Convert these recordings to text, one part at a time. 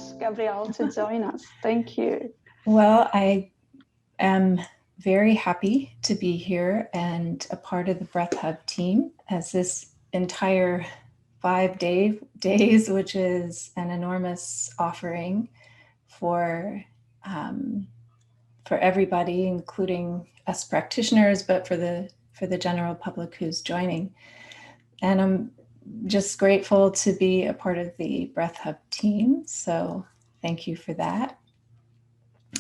us, Gabrielle, to join us. Thank you. Well, I am very happy to be here and a part of the Breath Hub team, as this entire 5 days, which is an enormous offering for everybody, including us practitioners, but for the general public who's joining. And I'm just grateful to be a part of the Breath Hub team. So thank you for that.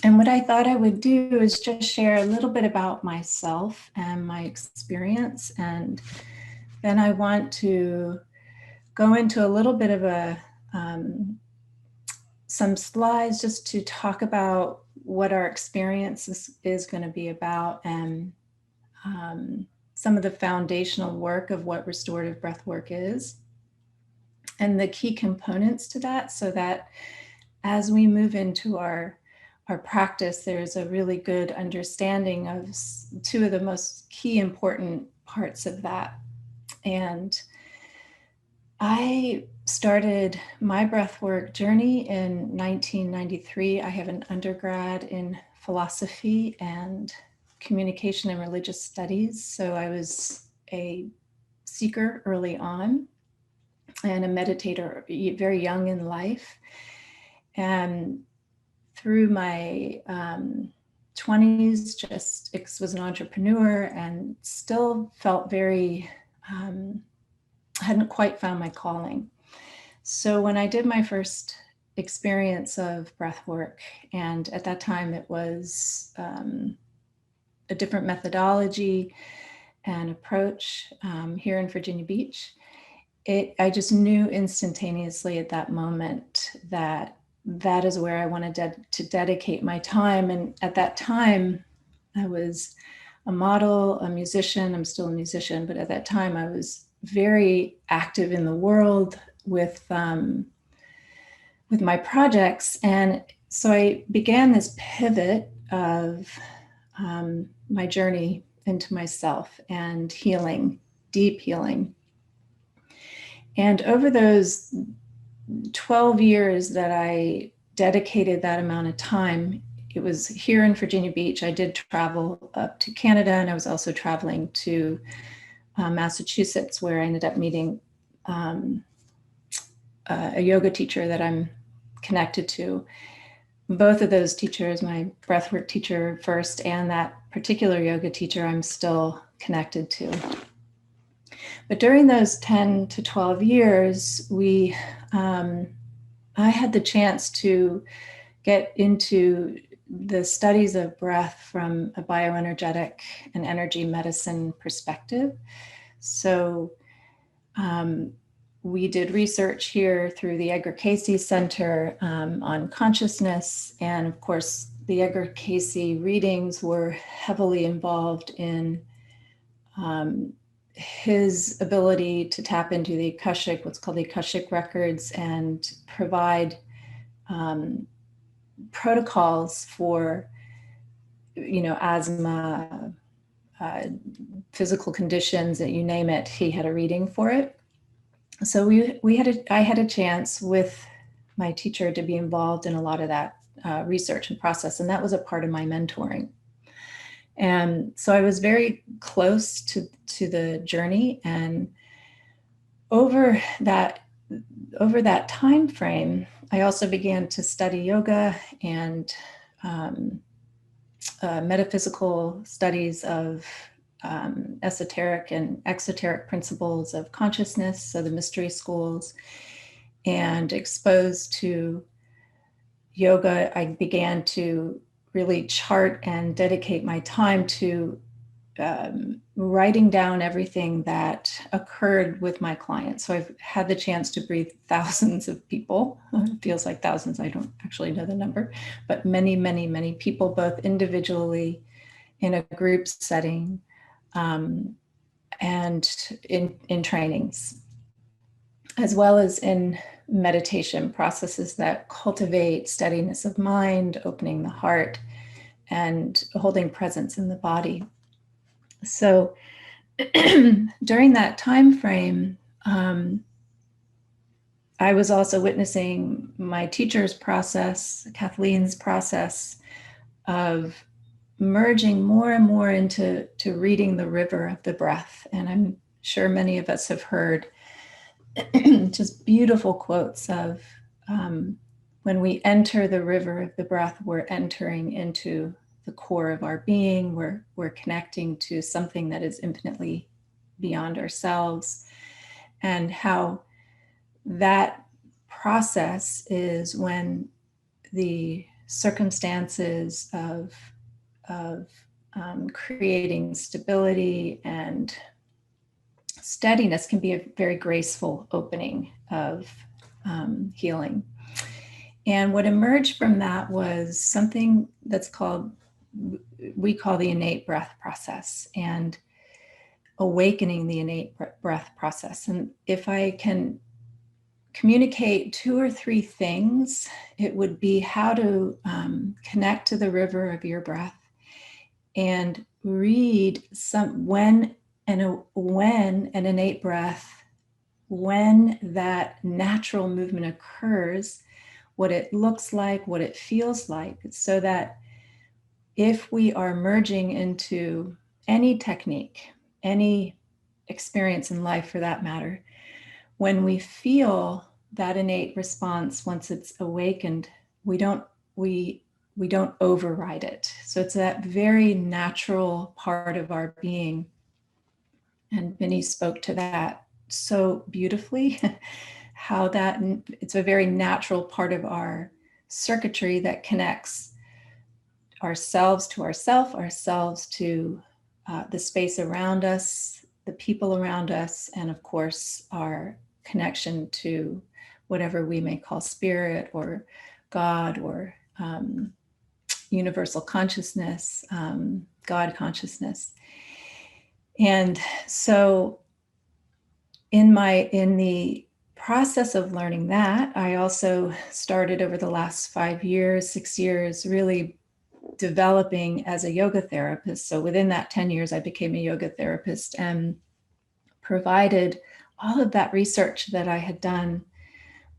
And what I thought I would do is just share a little bit about myself and my experience. And then I want to go into a little bit of some slides just to talk about what our experience is going to be about, and some of the foundational work of what restorative breath work is, and the key components to that, so that as we move into our practice, there's a really good understanding of two of the most key important parts of that. And I started my breathwork journey in 1993. I have an undergrad in philosophy and communication and religious studies. So I was a seeker early on and a meditator very young in life. And through my 20s, just was an entrepreneur and still felt very, hadn't quite found my calling. So when I did my first experience of breath work, and at that time it was a different methodology and approach here in Virginia Beach, I just knew instantaneously at that moment that is where I wanted to dedicate my time. And at that time, I was a model, a musician. I'm still a musician, but at that time I was very active in the world with my projects. And so I began this pivot of my journey into myself and healing, deep healing. And over those 12 years that I dedicated that amount of time, it was here in Virginia Beach. I did travel up to Canada, and I was also traveling to Massachusetts, where I ended up meeting a yoga teacher that I'm connected to. Both of those teachers, my breathwork teacher first and that particular yoga teacher, I'm still connected to. But during those 10 to 12 years, I had the chance to get into the studies of breath from a bioenergetic and energy medicine perspective. So we did research here through the Edgar Cayce Center on consciousness. And of course, the Edgar Cayce readings were heavily involved in his ability to tap into the Akashic, what's called the Akashic records, and provide protocols for, asthma, physical conditions, that you name it, he had a reading for it. So I had a chance with my teacher to be involved in a lot of that research and process, and that was a part of my mentoring. And so I was very close to the journey, and over that time frame, I also began to study yoga and metaphysical studies of esoteric and exoteric principles of consciousness, so the mystery schools, and exposed to yoga. I began to really chart and dedicate my time to writing down everything that occurred with my clients. So I've had the chance to breathe thousands of people. It feels like thousands. I don't actually know the number, but many, many, many people, both individually, in a group setting, and in trainings, as well as in meditation processes that cultivate steadiness of mind, opening the heart, and holding presence in the body. So during that time frame, I I was also witnessing my teacher's process, Kathleen's process of merging more and more into reading the river of the breath. And I'm sure many of us have heard just beautiful quotes of when we enter the river of the breath, we're entering into the core of our being. We're connecting to something that is infinitely beyond ourselves, and how that process is when the circumstances of creating stability and steadiness can be a very graceful opening of healing. And what emerged from that was something that's we call the innate breath process, and awakening the innate breath process. And if I can communicate 2 or 3 things, it would be how to connect to the river of your breath and read when an innate breath, when that natural movement occurs, what it looks like, what it feels like, so that if we are merging into any technique, any experience in life for that matter, when we feel that innate response, once it's awakened, we don't override it. So it's that very natural part of our being. And Vinny spoke to that so beautifully, how that it's a very natural part of our circuitry that connects ourselves to ourselves to the space around us, the people around us, and of course, our connection to whatever we may call spirit or God or universal consciousness, God consciousness. And so in the process of learning that, I also started over the last 5 years, 6 years, really developing as a yoga therapist. So within that 10 years, I became a yoga therapist and provided all of that research that I had done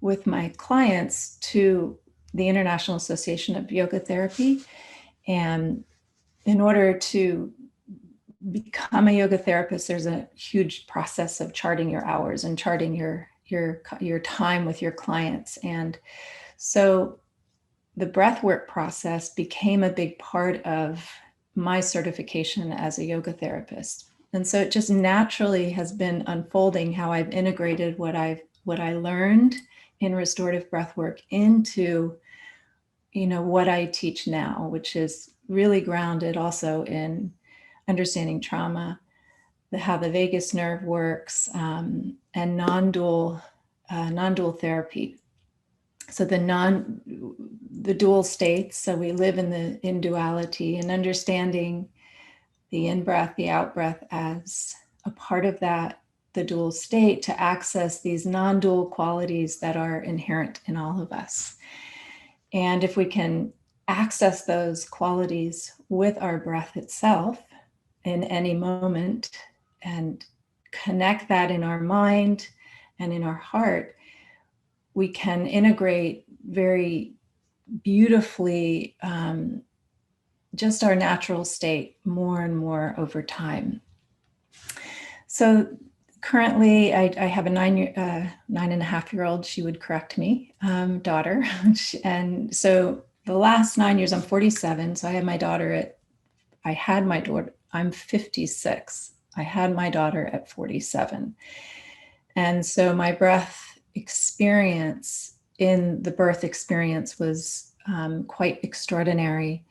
with my clients to the International Association of Yoga Therapy. And in order to become a yoga therapist, there's a huge process of charting your hours and charting your time with your clients. And so the breathwork process became a big part of my certification as a yoga therapist. And so it just naturally has been unfolding how I've integrated what I learned in restorative breathwork into, what I teach now, which is really grounded also in understanding trauma, how the vagus nerve works, and non-dual therapy. So the dual states. So we live in duality, and understanding the in-breath, the out-breath as a part of that, the dual state, to access these non-dual qualities that are inherent in all of us. And if we can access those qualities with our breath itself in any moment and connect that in our mind and in our heart, we can integrate very beautifully just our natural state more and more over time. So currently I have a 9.5-year-old, she would correct me, daughter. And so the last 9 years, I'm 47. So I had my daughter I'm 56. I had my daughter at 47. And so my breath experience in the birth experience was quite extraordinary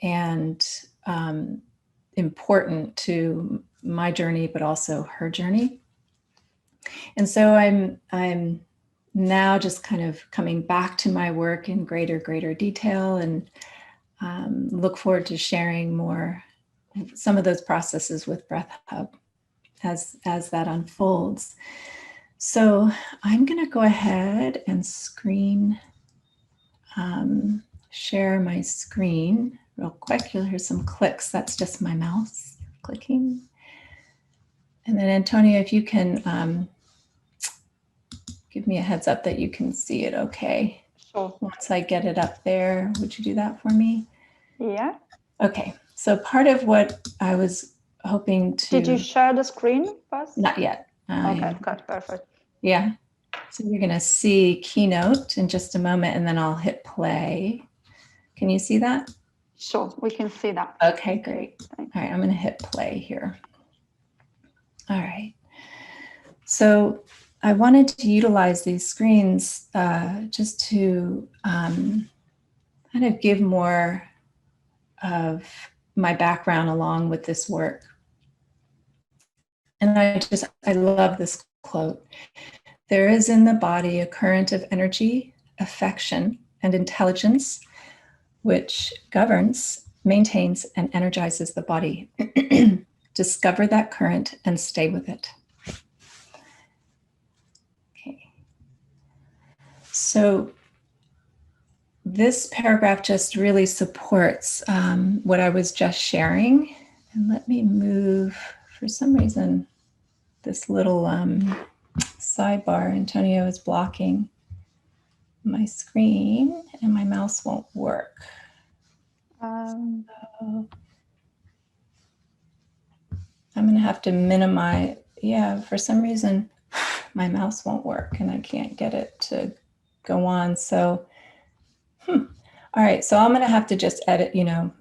and important to my journey, but also her journey. And so I'm now just kind of coming back to my work in greater detail, and look forward to sharing some of those processes with Breath Hub as that unfolds. So I'm going to go ahead and share my screen real quick. You'll hear some clicks. That's just my mouse clicking. And then Antonia, if you can give me a heads up that you can see it okay. Sure. Once I get it up there, would you do that for me? Yeah. Okay, so part of what I was hoping to... Did you share the screen first? Not yet. Okay, good, perfect. Yeah, so you're gonna see Keynote in just a moment, and then I'll hit play. Can you see that? Sure, we can see that. Okay, great. Thanks. All right, I'm gonna hit play here. All right, so I wanted to utilize these screens just to kind of give more of my background along with this work. And I love this quote. There is in the body a current of energy, affection, and intelligence, which governs, maintains, and energizes the body. Discover that current and stay with it. Okay. So this paragraph just really supports what I was just sharing. And let me move, for some reason, this little sidebar, Antonio, is blocking my screen and my mouse won't work. So I'm gonna have to minimize, yeah, for some reason my mouse won't work and I can't get it to go on. So, all right, so I'm gonna have to just edit, you know,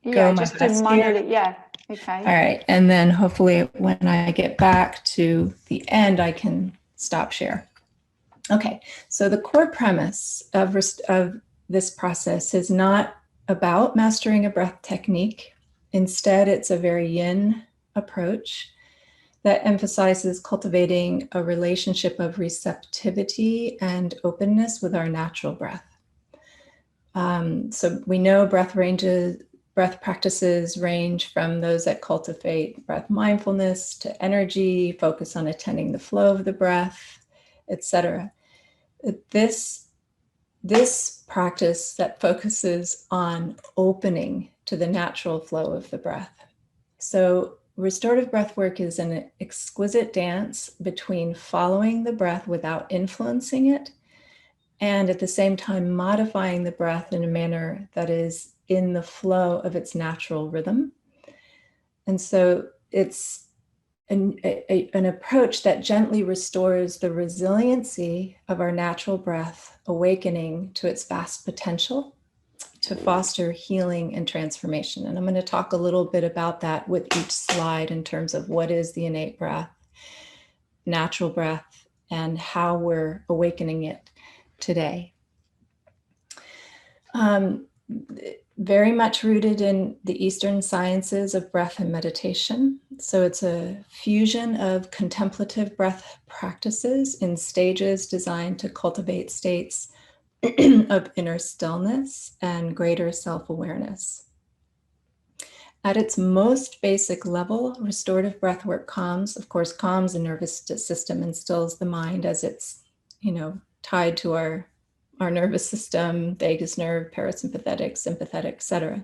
yeah, just to manually, yeah, okay. All right, and then hopefully when I get back to the end, I can stop share. Okay, so the core premise of this process is not about mastering a breath technique. Instead, it's a very yin approach that emphasizes cultivating a relationship of receptivity and openness with our natural breath. So we know breath practices range from those that cultivate breath mindfulness to energy, focus on attending the flow of the breath, etc. This practice that focuses on opening to the natural flow of the breath. So restorative breath work is an exquisite dance between following the breath without influencing it, and at the same time modifying the breath in a manner that is in the flow of its natural rhythm. And so it's an approach that gently restores the resiliency of our natural breath, awakening to its vast potential to foster healing and transformation. And I'm going to talk a little bit about that with each slide in terms of what is the innate breath, natural breath, and how we're awakening it today. Very much rooted in the Eastern sciences of breath and meditation. So it's a fusion of contemplative breath practices in stages designed to cultivate states of inner stillness and greater self-awareness. At its most basic level, restorative breathwork calms the nervous system and stills the mind as it's, tied to our nervous system, vagus nerve, parasympathetic, sympathetic, etc.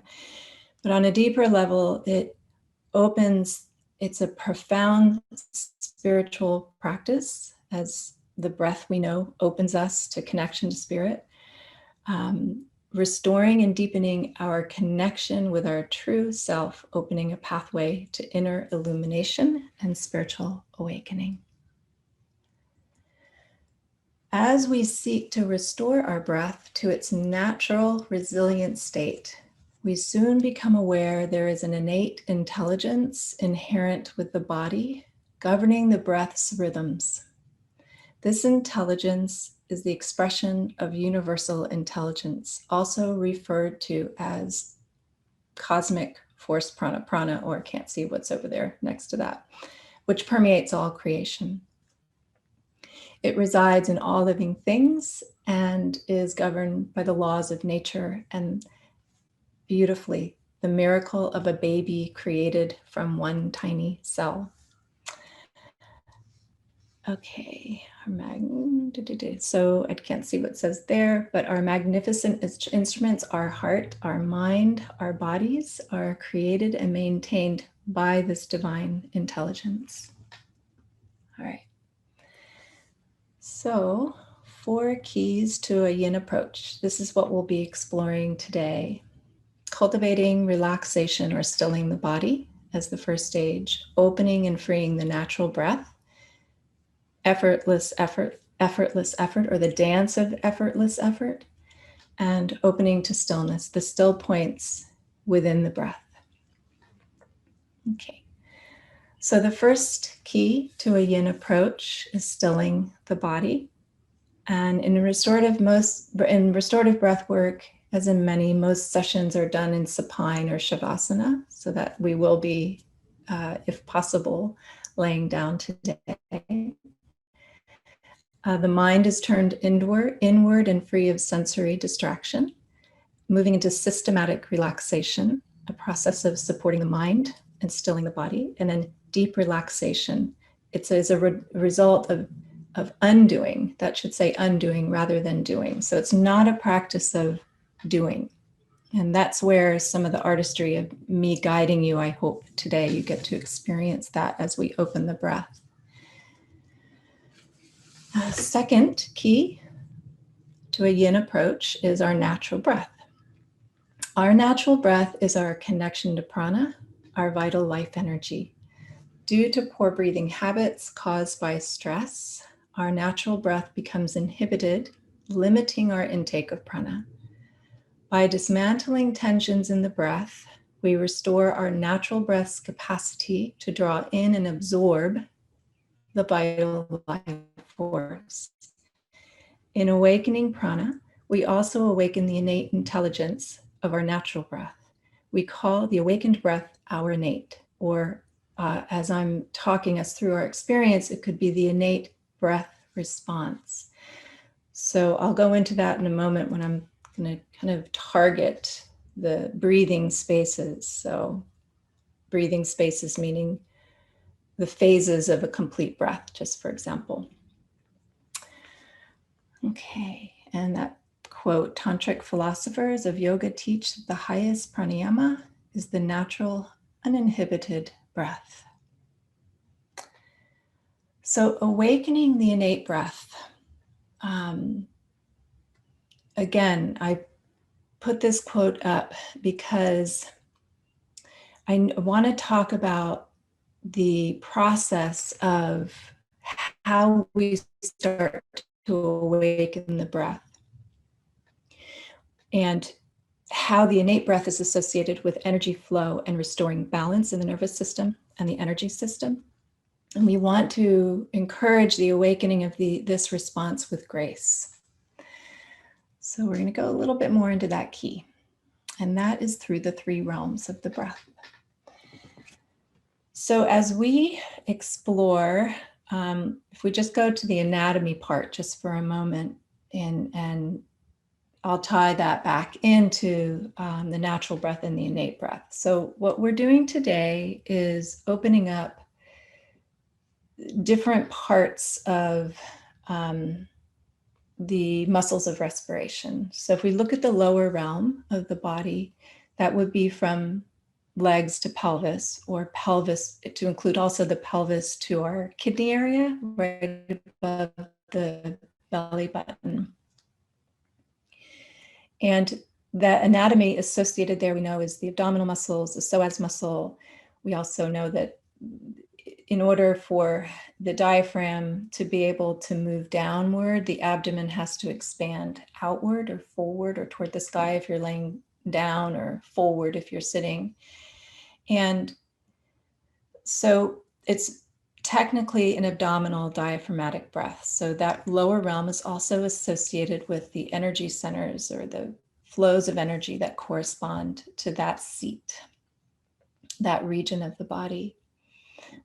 But on a deeper level, it's a profound spiritual practice, as the breath we know opens us to connection to spirit, restoring and deepening our connection with our true self, opening a pathway to inner illumination and spiritual awakening. As we seek to restore our breath to its natural, resilient state, we soon become aware there is an innate intelligence inherent with the body, governing the breath's rhythms. This intelligence is the expression of universal intelligence, also referred to as cosmic force prana, or I can't see what's over there next to that, which permeates all creation. It resides in all living things and is governed by the laws of nature, and beautifully, the miracle of a baby created from one tiny cell. Okay, so I can't see what it says there, but our magnificent instruments, our heart, our mind, our bodies are created and maintained by this divine intelligence. All right. So, 4 keys to a yin approach. This is what we'll be exploring today. Cultivating relaxation or stilling the body as the first stage, opening and freeing the natural breath, effortless effort, or the dance of effortless effort, and opening to stillness, the still points within the breath. Okay. So the first key to a yin approach is stilling the body. And in restorative breath work, as in many, most sessions are done in supine or shavasana, so that we will be, if possible, laying down today. The mind is turned inward and free of sensory distraction, moving into systematic relaxation, a process of supporting the mind and stilling the body, and then deep relaxation. It's as a result of undoing, that should say undoing rather than doing. So it's not a practice of doing. And that's where some of the artistry of me guiding you, I hope today you get to experience that as we open the breath. Second key to a yin approach is our natural breath. Our natural breath is our connection to prana, our vital life energy. Due to poor breathing habits caused by stress, our natural breath becomes inhibited, limiting our intake of prana. By dismantling tensions in the breath, we restore our natural breath's capacity to draw in and absorb the vital life force. In awakening prana, we also awaken the innate intelligence of our natural breath. We call the awakened breath our innate, or as I'm talking us through our experience, it could be the innate breath response. So I'll go into that in a moment when I'm going to kind of target the breathing spaces. So breathing spaces meaning the phases of a complete breath, just for example. Okay, and that quote, tantric philosophers of yoga teach that the highest pranayama is the natural, uninhibited breath. So awakening the innate breath. Again, I put this quote up because I want to talk about the process of how we start to awaken the breath and how the innate breath is associated with energy flow and restoring balance in the nervous system and the energy system. And we want to encourage the awakening of this response with grace. So we're going to go a little bit more into that key. And that is through the 3 realms of the breath. So as we explore, if we just go to the anatomy part just for a moment, and I'll tie that back into the natural breath and the innate breath. So what we're doing today is opening up different parts of the muscles of respiration. So if we look at the lower realm of the body, that would be from legs to pelvis, or pelvis to include also the pelvis to our kidney area, right above the belly button. And the anatomy associated there, we know, is the abdominal muscles, the psoas muscle. We also know that in order for the diaphragm to be able to move downward, the abdomen has to expand outward or forward or toward the sky if you're laying down, or forward if you're sitting. And so it's technically an abdominal diaphragmatic breath. So that lower realm is also associated with the energy centers, or the flows of energy that correspond to that seat, that region of the body.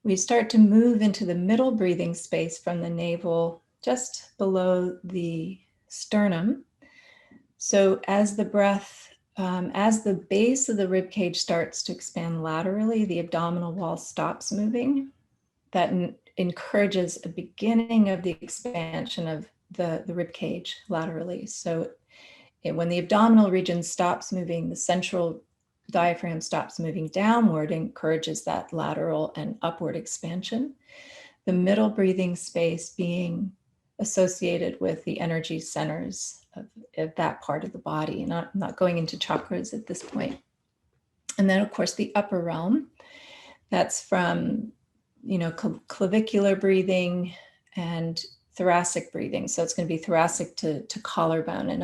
We start to move into the middle breathing space from the navel, just below the sternum. So as the breath, as the base of the rib cage starts to expand laterally, the abdominal wall stops moving. That encourages a beginning of the expansion of the rib cage laterally. So when the abdominal region stops moving, the central diaphragm stops moving downward, encourages that lateral and upward expansion. The middle breathing space being associated with the energy centers of that part of the body. Not going into chakras at this point. And then, of course, the upper realm, that's from, clavicular breathing and thoracic breathing. So it's going to be thoracic to collarbone. And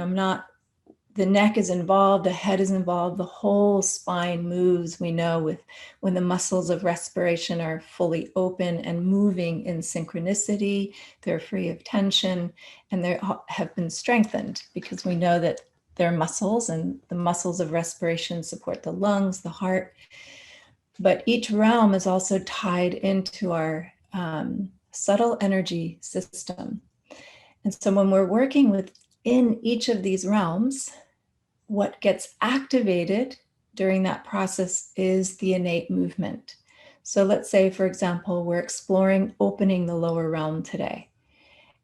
the neck is involved, the head is involved, the whole spine moves, we know, when the muscles of respiration are fully open and moving in synchronicity, they're free of tension, and they have been strengthened because we know that they're muscles, and the muscles of respiration support the lungs, the heart. But each realm is also tied into our subtle energy system. And so when we're working within each of these realms, what gets activated during that process is the innate movement. So let's say, for example, we're exploring opening the lower realm today.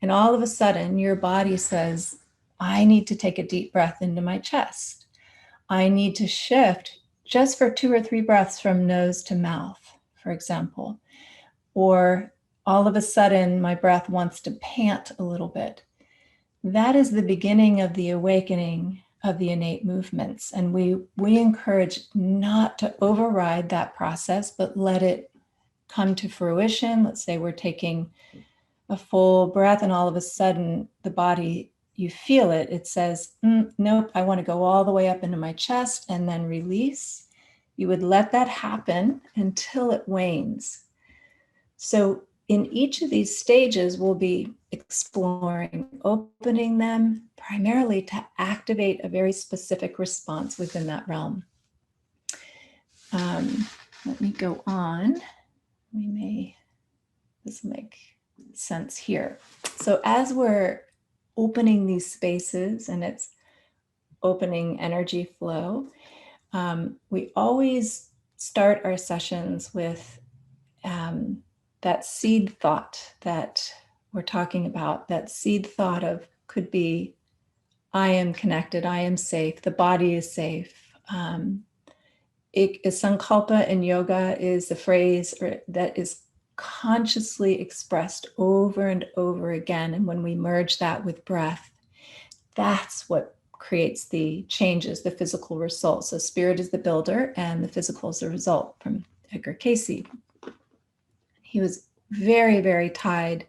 And all of a sudden, your body says, I need to take a deep breath into my chest. I need to shift just for 2 or 3 breaths from nose to mouth, for example. Or all of a sudden, my breath wants to pant a little bit. That is the beginning of the awakening of the innate movements. And we encourage not to override that process, but let it come to fruition. Let's say we're taking a full breath and all of a sudden the body, you feel it, it says, nope, I want to go all the way up into my chest and then release. You would let that happen until it wanes. So in each of these stages, we'll be exploring, opening them primarily to activate a very specific response within that realm. Let me go on. This will make sense here. So as we're opening these spaces and it's opening energy flow, we always start our sessions with that seed thought that we're talking about. That seed thought could be, I am connected, I am safe, the body is safe. Sankalpa in yoga is the phrase that is consciously expressed over and over again. And when we merge that with breath, that's what creates the changes, the physical result. So spirit is the builder and the physical is the result, from Edgar Cayce. He was very, very tied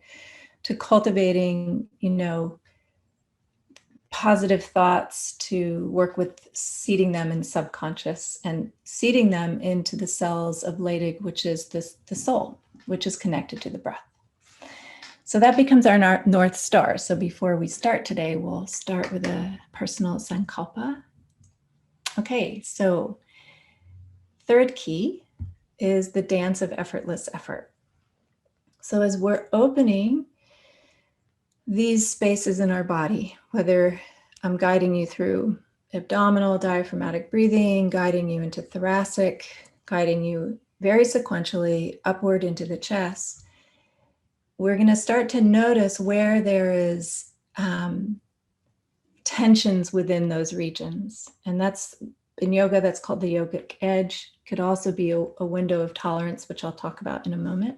to cultivating, positive thoughts, to work with seeding them in subconscious and seeding them into the cells of Leydig, which is the soul, which is connected to the breath. So that becomes our North Star. So before we start today, we'll start with a personal Sankalpa. Okay, so third key is the dance of effortless effort. So as we're opening these spaces in our body, whether I'm guiding you through abdominal diaphragmatic breathing, guiding you into thoracic, guiding you very sequentially upward into the chest, we're going to start to notice where there is tensions within those regions. And that's, in yoga, that's called the yogic edge. Could also be a window of tolerance, which I'll talk about in a moment.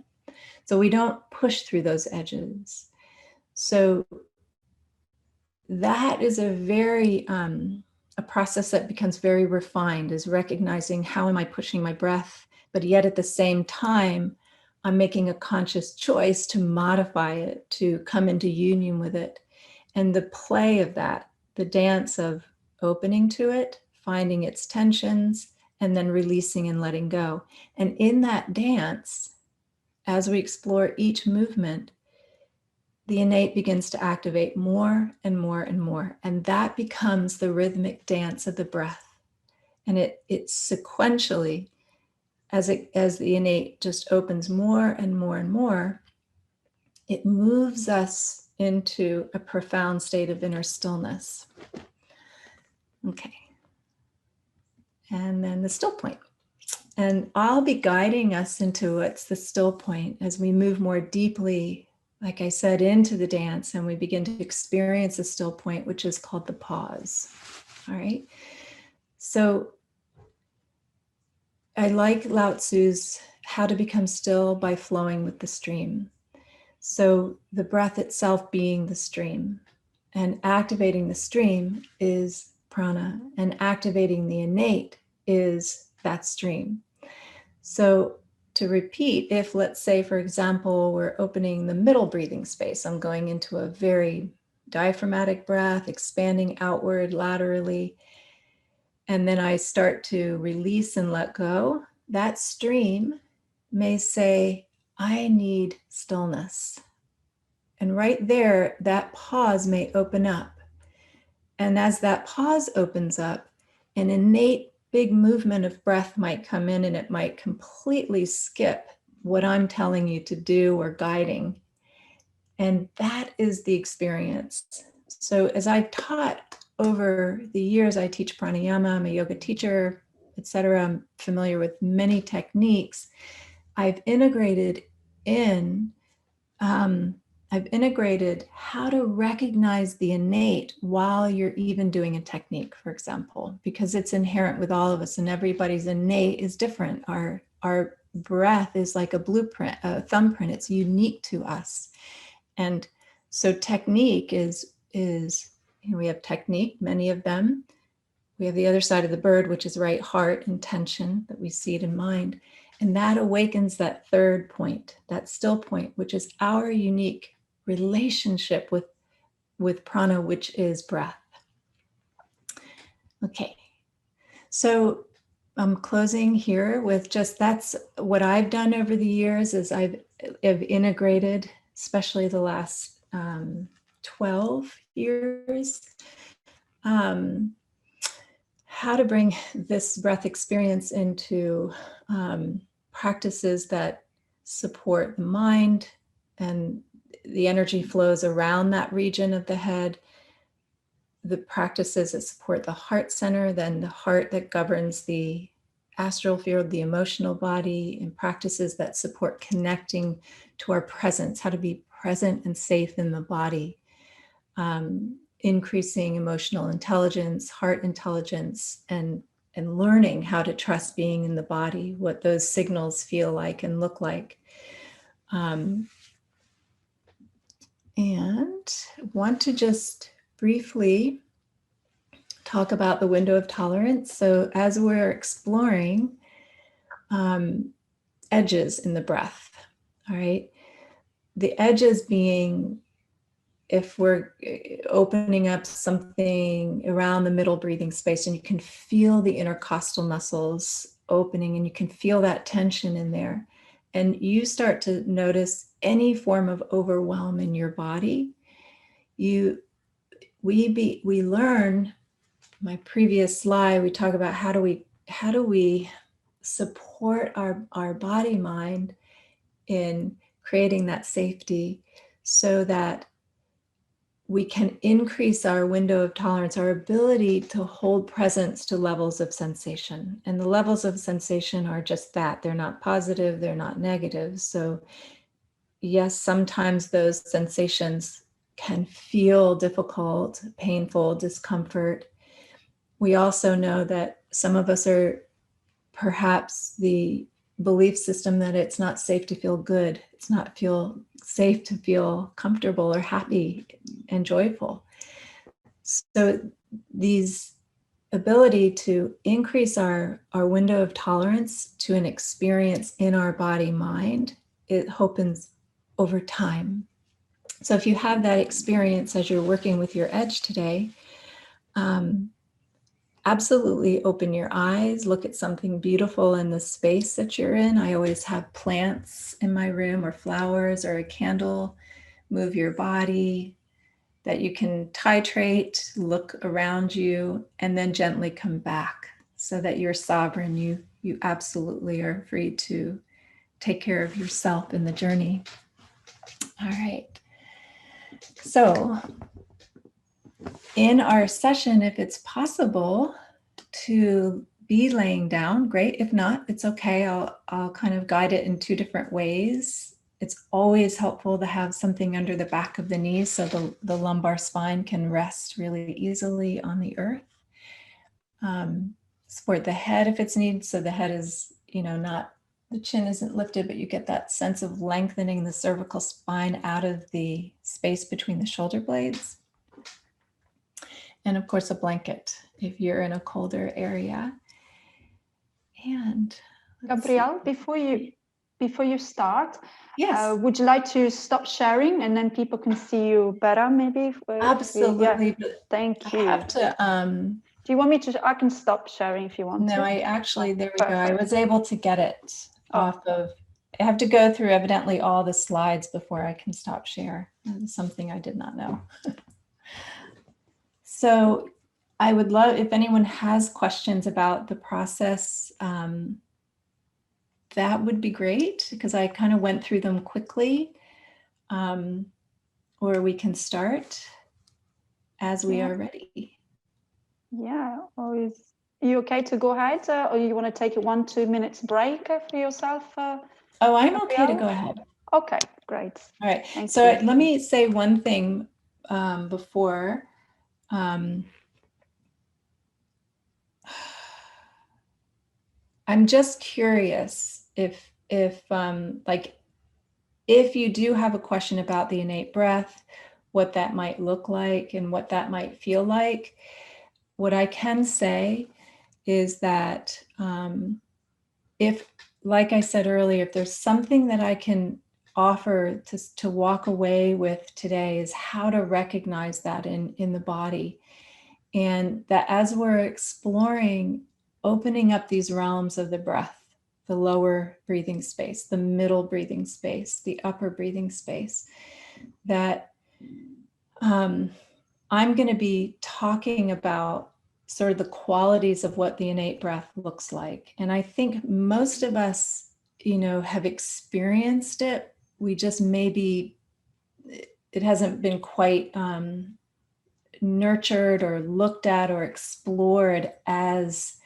So we don't push through those edges. So that is a process that becomes very refined, is recognizing how am I pushing my breath, but yet at the same time, I'm making a conscious choice to modify it, to come into union with it. And the play of that, the dance of opening to it, finding its tensions, and then releasing and letting go. And in that dance, as we explore each movement, the innate begins to activate more and more and more. And that becomes the rhythmic dance of the breath. And it sequentially, as the innate just opens more and more and more, it moves us into a profound state of inner stillness. Okay. And then the still point. And I'll be guiding us into what's the still point as we move more deeply, like I said, into the dance, and we begin to experience a still point, which is called the pause. All right. So I like Lao Tzu's How to Become Still by Flowing with the Stream. So the breath itself being the stream, and activating the stream is prana, and activating the innate is that stream. So to repeat, if let's say, for example, we're opening the middle breathing space, I'm going into a very diaphragmatic breath, expanding outward laterally, and then I start to release and let go, that stream may say, I need stillness. And right there, that pause may open up. And as that pause opens up, an innate big movement of breath might come in, and it might completely skip what I'm telling you to do or guiding. And that is the experience. So as I've taught over the years, I teach pranayama, I'm a yoga teacher, etc. I'm familiar with many techniques. I've integrated how to recognize the innate while you're even doing a technique, for example, because it's inherent with all of us, and everybody's innate is different. Our breath is like a blueprint, a thumbprint. It's unique to us. And so technique is we have technique, many of them. We have the other side of the bird, which is right heart, intention, that we see it in mind. And that awakens that third point, that still point, which is our unique relationship with prana, which is breath. Okay, so I'm closing here with just, that's what I've done over the years, is I've integrated, especially the last 12 years, how to bring this breath experience into practices that support the mind, and the energy flows around that region of the head, the practices that support the heart center, then the heart that governs the astral field, the emotional body, and practices that support connecting to our presence, how to be present and safe in the body, increasing emotional intelligence, heart intelligence, and learning how to trust being in the body, what those signals feel like and look like. And want to just briefly talk about the window of tolerance. So as we're exploring edges in the breath, all right, the edges being, if we're opening up something around the middle breathing space, and you can feel the intercostal muscles opening, and you can feel that tension in there, and you start to notice any form of overwhelm in your body, we learn, my previous slide, we talk about how do we support our body mind in creating that safety, so that we can increase our window of tolerance, our ability to hold presence to levels of sensation. And the levels of sensation are just that. They're not positive, they're not negative. So yes, sometimes those sensations can feel difficult, painful, discomfort. We also know that some of us are perhaps the belief system that it's not safe to feel good. It's not safe to feel comfortable or happy and joyful. So these ability to increase our window of tolerance to an experience in our body mind, it opens over time. So if you have that experience as you're working with your edge today, absolutely open your eyes, look at something beautiful in the space that you're in. I always have plants in my room, or flowers, or a candle. Move your body, that you can titrate, look around you, and then gently come back, so that you're sovereign. You absolutely are free to take care of yourself in the journey. All right. So in our session, if it's possible to be laying down, great. If not, it's okay. I'll kind of guide it in two different ways. It's always helpful to have something under the back of the knees, so the lumbar spine can rest really easily on the earth. Support the head if it's needed, so the head is, not the chin isn't lifted, but you get that sense of lengthening the cervical spine out of the space between the shoulder blades. And of course, a blanket if you're in a colder area. And Gabrielle, before you start, yes, would you like to stop sharing and then people can see you better, maybe? absolutely. Yeah. Thank you. I have to. Do you want me to? I can stop sharing if you want to. No, I actually, there we Perfect. go. I was able to get it off of. I have to go through evidently all the slides before I can stop share. That's something I did not know. So I would love if anyone has questions about the process. That would be great because I kind of went through them quickly. Or we can start as we are ready. Yeah, always. Are you okay to go ahead, or you want to take a 1-2 minutes break for yourself? Oh, I'm okay to go ahead. Okay, great. All right. Thank So you. let me say one thing before. I'm just curious if you do have a question about the innate breath, what that might look like and what that might feel like. What I can say is that if, like I said earlier, if there's something that I can offer to walk away with today is how to recognize that in the body. And that as we're exploring, opening up these realms of the breath, the lower breathing space, the middle breathing space, the upper breathing space, that I'm going to be talking about sort of the qualities of what the innate breath looks like. And I think most of us, have experienced it. We just maybe, it hasn't been quite nurtured or looked at or explored as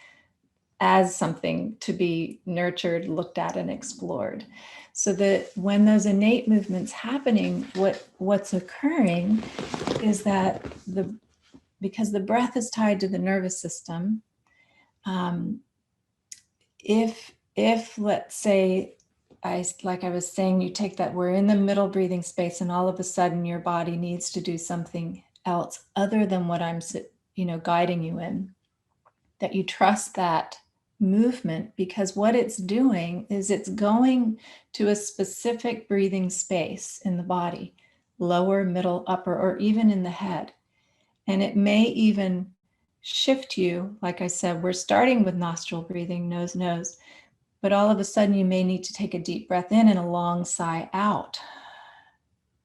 something to be nurtured, looked at, and explored. So that when those innate movements happening, what's occurring is that because the breath is tied to the nervous system, if let's say, like I was saying, you take that we're in the middle breathing space and all of a sudden your body needs to do something else other than what I'm guiding you in, that you trust that movement, because what it's doing is it's going to a specific breathing space in the body, lower, middle, upper, or even in the head. And it may even shift you. Like I said, we're starting with nostril breathing, nose, but all of a sudden you may need to take a deep breath in and a long sigh out.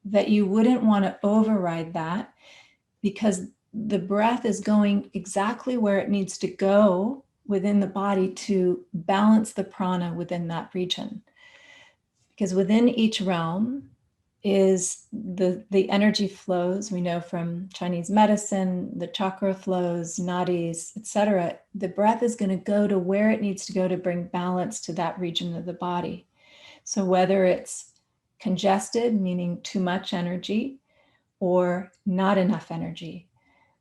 That you wouldn't want to override that, because the breath is going exactly where it needs to go within the body to balance the prana within that region. Because within each realm is the energy flows. We know from Chinese medicine, the chakra flows, nadis, etc. The breath is going to go to where it needs to go to bring balance to that region of the body. So whether it's congested, meaning too much energy, or not enough energy.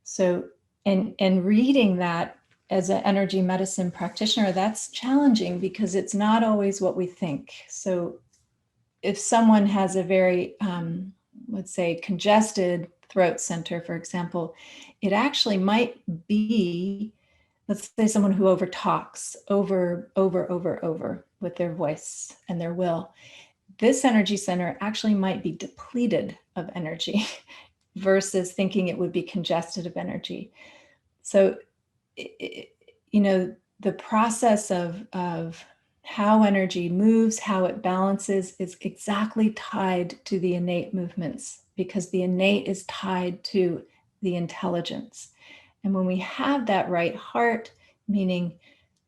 So, and reading that as an energy medicine practitioner, that's challenging because it's not always what we think. So if someone has a very, let's say, congested throat center, for example, it actually might be, let's say, someone who over talks, over with their voice and their will. This energy center actually might be depleted of energy versus thinking it would be congested of energy. So, the process of how energy moves, how it balances is exactly tied to the innate movements, because the innate is tied to the intelligence. And when we have that right heart, meaning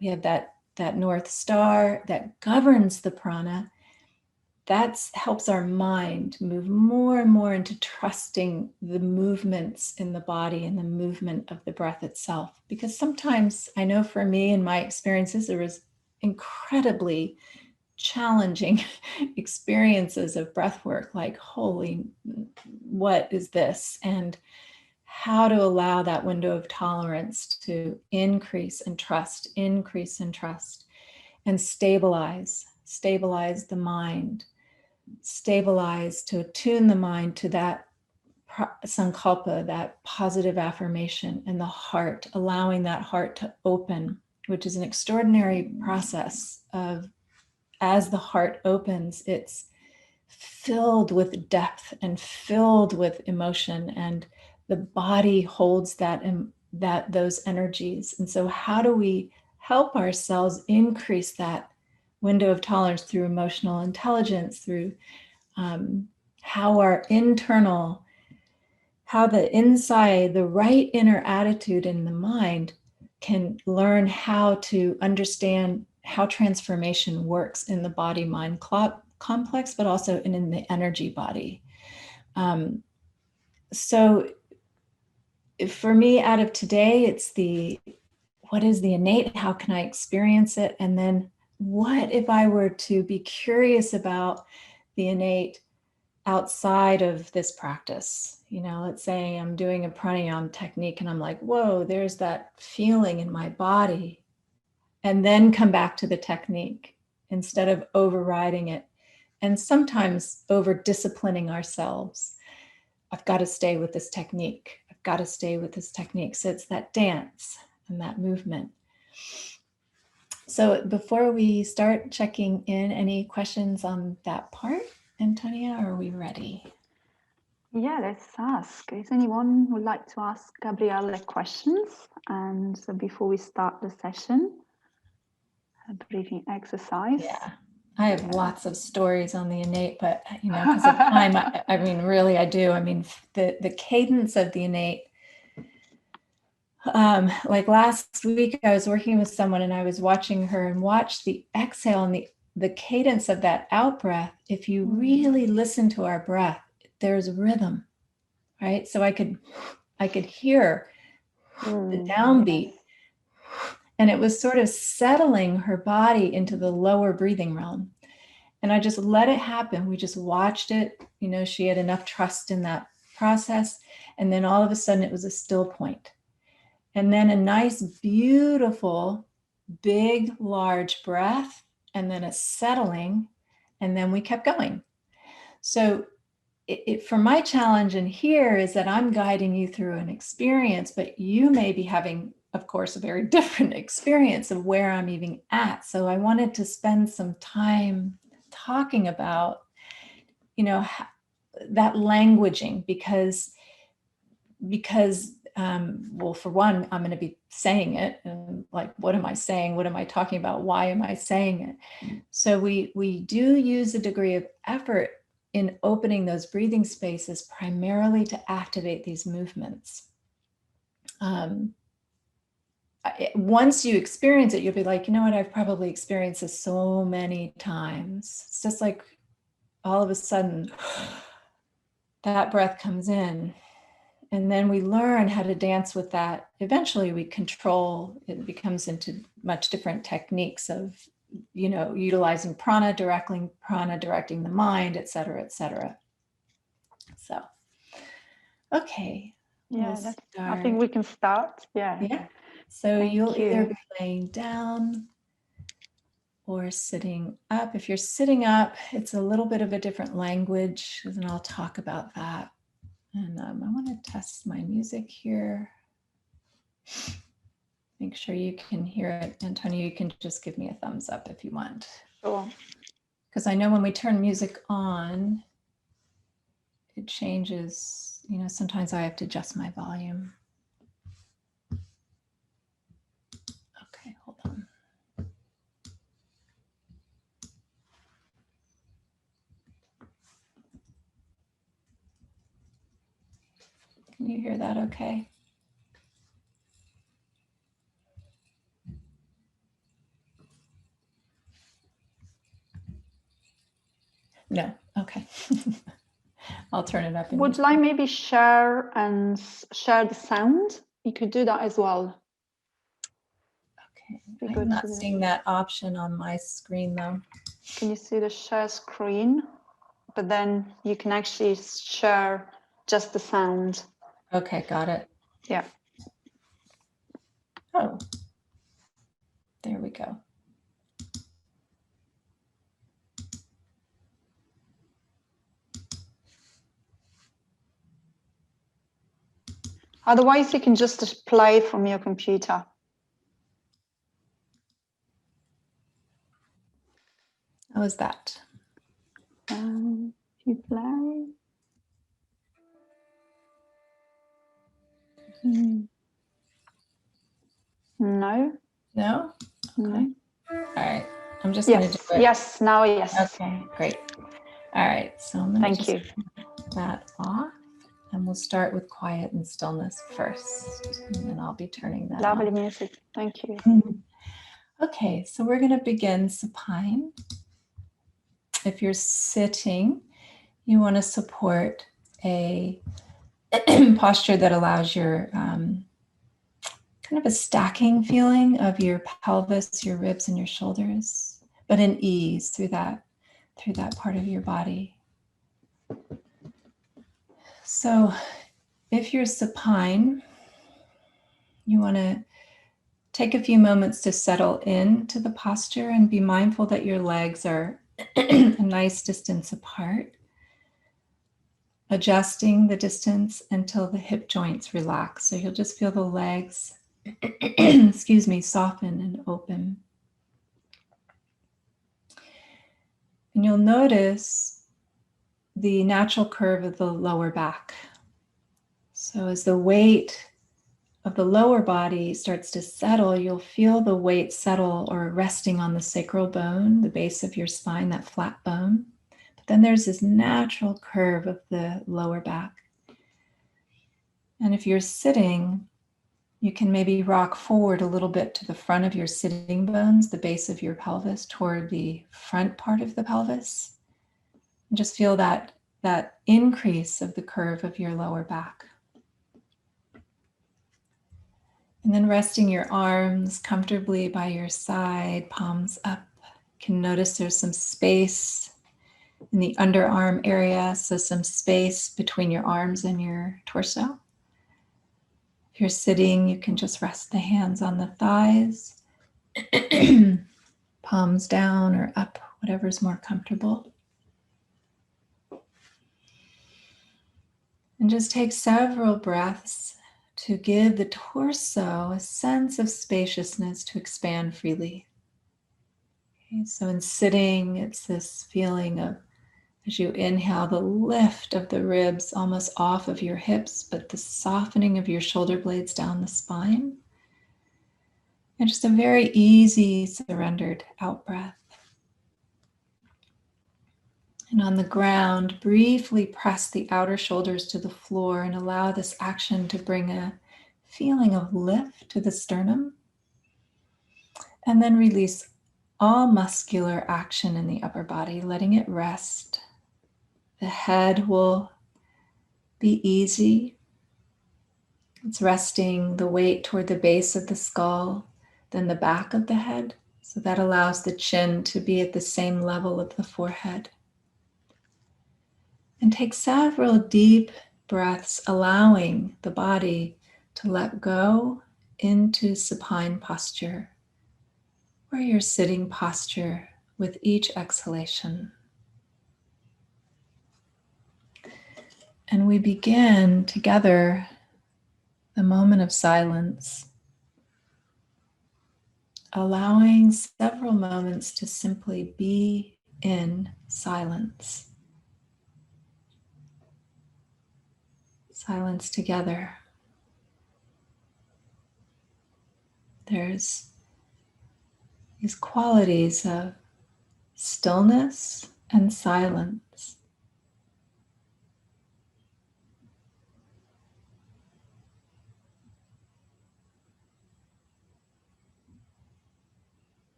we have that North Star that governs the prana, that helps our mind move more and more into trusting the movements in the body and the movement of the breath itself. Because sometimes, I know for me and my experiences, there was incredibly challenging experiences of breath work, like, holy, what is this? And how to allow that window of tolerance to increase and trust, and stabilize. stabilize the mind, to attune the mind to that sankalpa, that positive affirmation, and the heart, allowing that heart to open, which is an extraordinary process of, as the heart opens, it's filled with depth and filled with emotion, and the body holds those energies. And so how do we help ourselves increase that window of tolerance? Through emotional intelligence, through how the inside, the right inner attitude in the mind can learn how to understand how transformation works in the body-mind complex, but also in the energy body. So for me, out of today, it's what is the innate? How can I experience it? And then what if I were to be curious about the innate outside of this practice? Let's say I'm doing a pranayama technique and I'm like, whoa, there's that feeling in my body. And then come back to the technique instead of overriding it. And sometimes over disciplining ourselves. I've got to stay with this technique. I've got to stay with this technique. So it's that dance and that movement. So before we start checking in, any questions on that part, Antonia, are we ready? Yeah, let's ask. Is anyone who would like to ask Gabrielle questions? And so before we start the session, a breathing exercise. Yeah, I have lots of stories on the innate, but because of time, I mean, really, I do. I mean, the cadence of the innate. Like last week, I was working with someone and I was watching her and watched the exhale and the cadence of that out breath. If you really listen to our breath, there's rhythm, right? So I could hear the downbeat, and it was sort of settling her body into the lower breathing realm. And I just let it happen. We just watched it. She had enough trust in that process. And then all of a sudden it was a still point. And then a nice, beautiful, big, large breath, and then a settling. And then we kept going. So for my challenge in here is that I'm guiding you through an experience, but you may be having, of course, a very different experience of where I'm even at. So I wanted to spend some time talking about, that languaging, because well, for one, I'm going to be saying it, and like, what am I saying? What am I talking about? Why am I saying it? So we do use a degree of effort in opening those breathing spaces, primarily to activate these movements. Once you experience it, you'll be like, what? I've probably experienced this so many times. It's just like all of a sudden that breath comes in, and then we learn how to dance with that. Eventually we control, it becomes into much different techniques of, utilizing prana, directing the mind, et cetera, et cetera. So, okay. Yeah, I think we can start. Yeah. So you'll either be laying down or sitting up. If you're sitting up, it's a little bit of a different language, and I'll talk about that. And I want to test my music here. Make sure you can hear it. Antonia, you can just give me a thumbs up if you want. Sure. Because I know when we turn music on, it changes. Sometimes I have to adjust my volume. Okay, hold on. Can you hear that okay? No, okay. I'll turn it up. Would you like maybe share the sound? You could do that as well. Okay, I'm not seeing that option on my screen though. Can you see the share screen? But then you can actually share just the sound. Okay, got it. Yeah. Oh, there we go. Otherwise, you can just play from your computer. How was that? You play. No. No? Okay. No. All right. I'm just going to do it. Yes, now yes. Okay, great. All right. So I'm going to Thank you. turn that off. And we'll start with quiet and stillness first. And then I'll be turning that Lovely on. music. Thank you. Okay, so we're going to begin supine. If you're sitting, you want to support a posture that allows your kind of a stacking feeling of your pelvis, your ribs, and your shoulders, but in ease through that part of your body. So if you're supine, you want to take a few moments to settle into the posture and be mindful that your legs are a nice distance apart, adjusting the distance until the hip joints relax. So you'll just feel the legs, excuse me, soften and open. And you'll notice the natural curve of the lower back. So as the weight of the lower body starts to settle, you'll feel the weight settle or resting on the sacral bone, the base of your spine, that flat bone. But then there's this natural curve of the lower back. And if you're sitting, you can maybe rock forward a little bit to the front of your sitting bones, the base of your pelvis, toward the front part of the pelvis. And just feel that increase of the curve of your lower back. And then resting your arms comfortably by your side, palms up. You can notice there's some space in the underarm area, so some space between your arms and your torso. If you're sitting, you can just rest the hands on the thighs, palms down or up, whatever's more comfortable. And just take several breaths to give the torso a sense of spaciousness to expand freely. Okay, so in sitting, it's this feeling of, as you inhale, the lift of the ribs almost off of your hips, but the softening of your shoulder blades down the spine. And just a very easy, surrendered out breath. And on the ground, briefly press the outer shoulders to the floor and allow this action to bring a feeling of lift to the sternum. And then release all muscular action in the upper body, letting it rest. The head will be easy. It's resting the weight toward the base of the skull, then the back of the head. So that allows the chin to be at the same level of the forehead. And take several deep breaths, allowing the body to let go into supine posture, or your sitting posture with each exhalation. And we begin together the moment of silence, allowing several moments to simply be in silence. Silence together. There's these qualities of stillness and silence.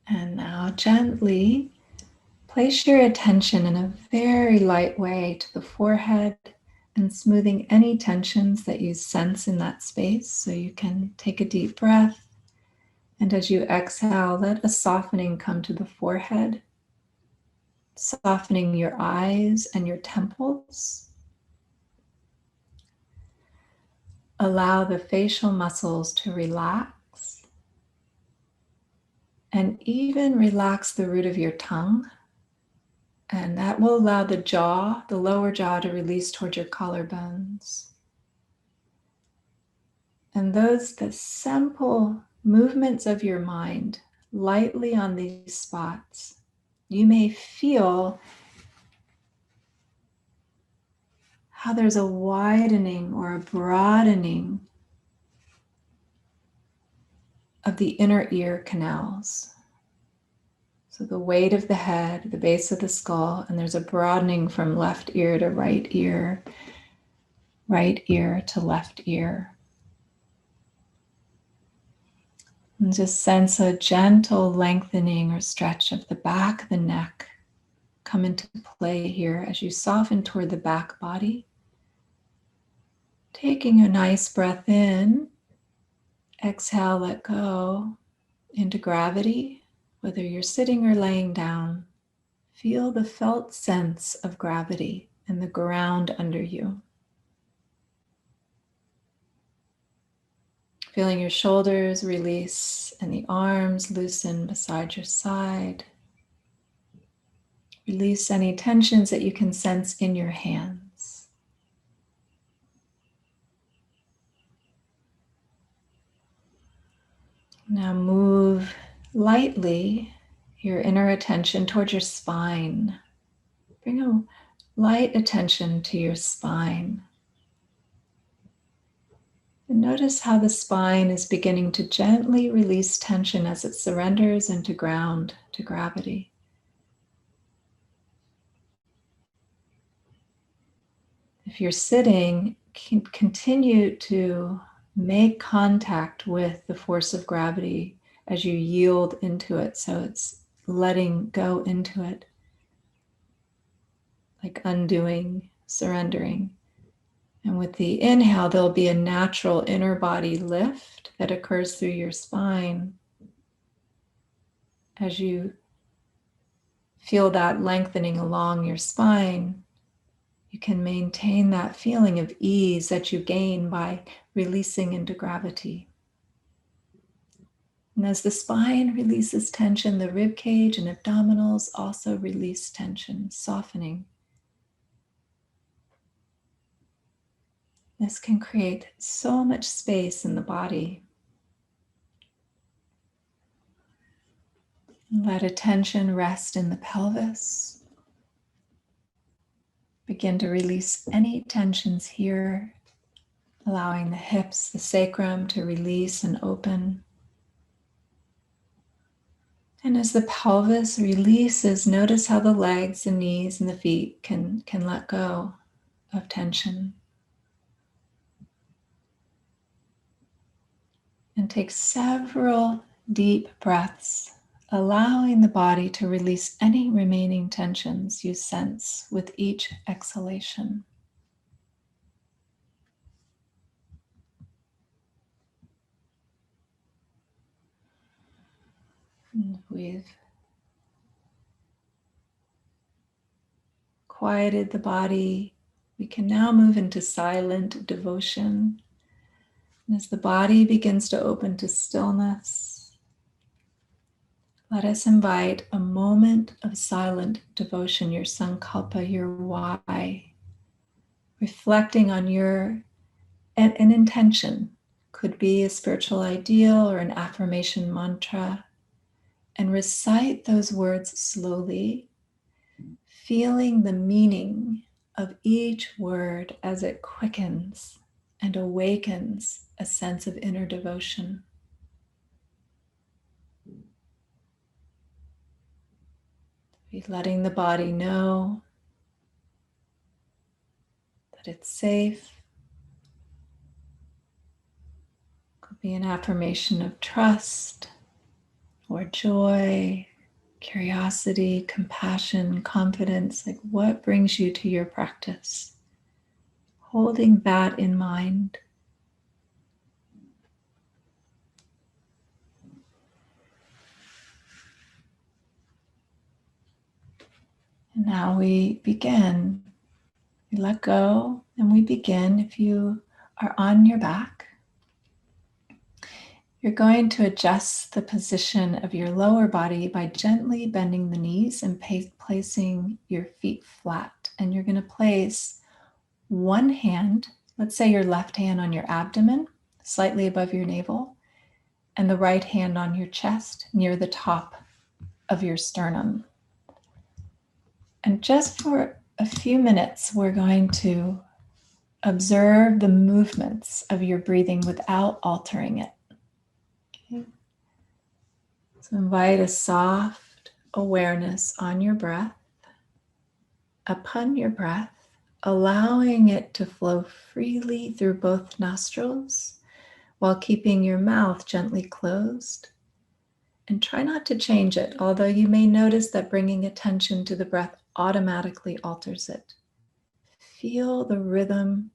And now gently place your attention in a very light way to the forehead and smoothing any tensions that you sense in that space. So you can take a deep breath, and as you exhale, let a softening come to the forehead, softening your eyes and your temples. Allow the facial muscles to relax and even relax the root of your tongue. And that will allow the jaw, the lower jaw, to release toward your collarbones. And the simple movements of your mind lightly on these spots, you may feel how there's a widening or a broadening of the inner ear canals. So the weight of the head, the base of the skull, and there's a broadening from left ear to right ear to left ear. And just sense a gentle lengthening or stretch of the back of the neck come into play here as you soften toward the back body. Taking a nice breath in, exhale, let go into gravity, whether you're sitting or laying down. Feel the felt sense of gravity and the ground under you. Feeling your shoulders release and the arms loosen beside your side. Release any tensions that you can sense in your hands. Now move lightly your inner attention towards your spine. Bring a light attention to your spine. And notice how the spine is beginning to gently release tension as it surrenders into ground, to gravity. If you're sitting, continue to make contact with the force of gravity as you yield into it. So it's letting go into it, like undoing, surrendering. And with the inhale, there'll be a natural inner body lift that occurs through your spine. As you feel that lengthening along your spine, you can maintain that feeling of ease that you gain by releasing into gravity. And as the spine releases tension, the rib cage and abdominals also release tension, softening. This can create so much space in the body. Let attention rest in the pelvis. Begin to release any tensions here, allowing the hips, the sacrum to release and open. And as the pelvis releases, notice how the legs and knees and the feet can let go of tension. And take several deep breaths, allowing the body to release any remaining tensions you sense with each exhalation. And we've quieted the body. We can now move into silent devotion. And as the body begins to open to stillness, let us invite a moment of silent devotion, your sankalpa, your why, reflecting on an intention. Could be a spiritual ideal or an affirmation mantra, and recite those words slowly, feeling the meaning of each word as it quickens and awakens a sense of inner devotion. Be letting the body know that it's safe. Could be an affirmation of trust or joy, curiosity, compassion, confidence. Like, what brings you to your practice? Holding that in mind. And now we begin. We let go and we begin. If you are on your back, You're going to adjust the position of your lower body by gently bending the knees and placing your feet flat. And you're going to place one hand, let's say your left hand on your abdomen, slightly above your navel, and the right hand on your chest near the top of your sternum. And just for a few minutes, we're going to observe the movements of your breathing without altering it. Okay. So invite a soft awareness on your breath, upon your breath, allowing it to flow freely through both nostrils while keeping your mouth gently closed. And try not to change it, although you may notice that bringing attention to the breath automatically alters it. Feel the rhythm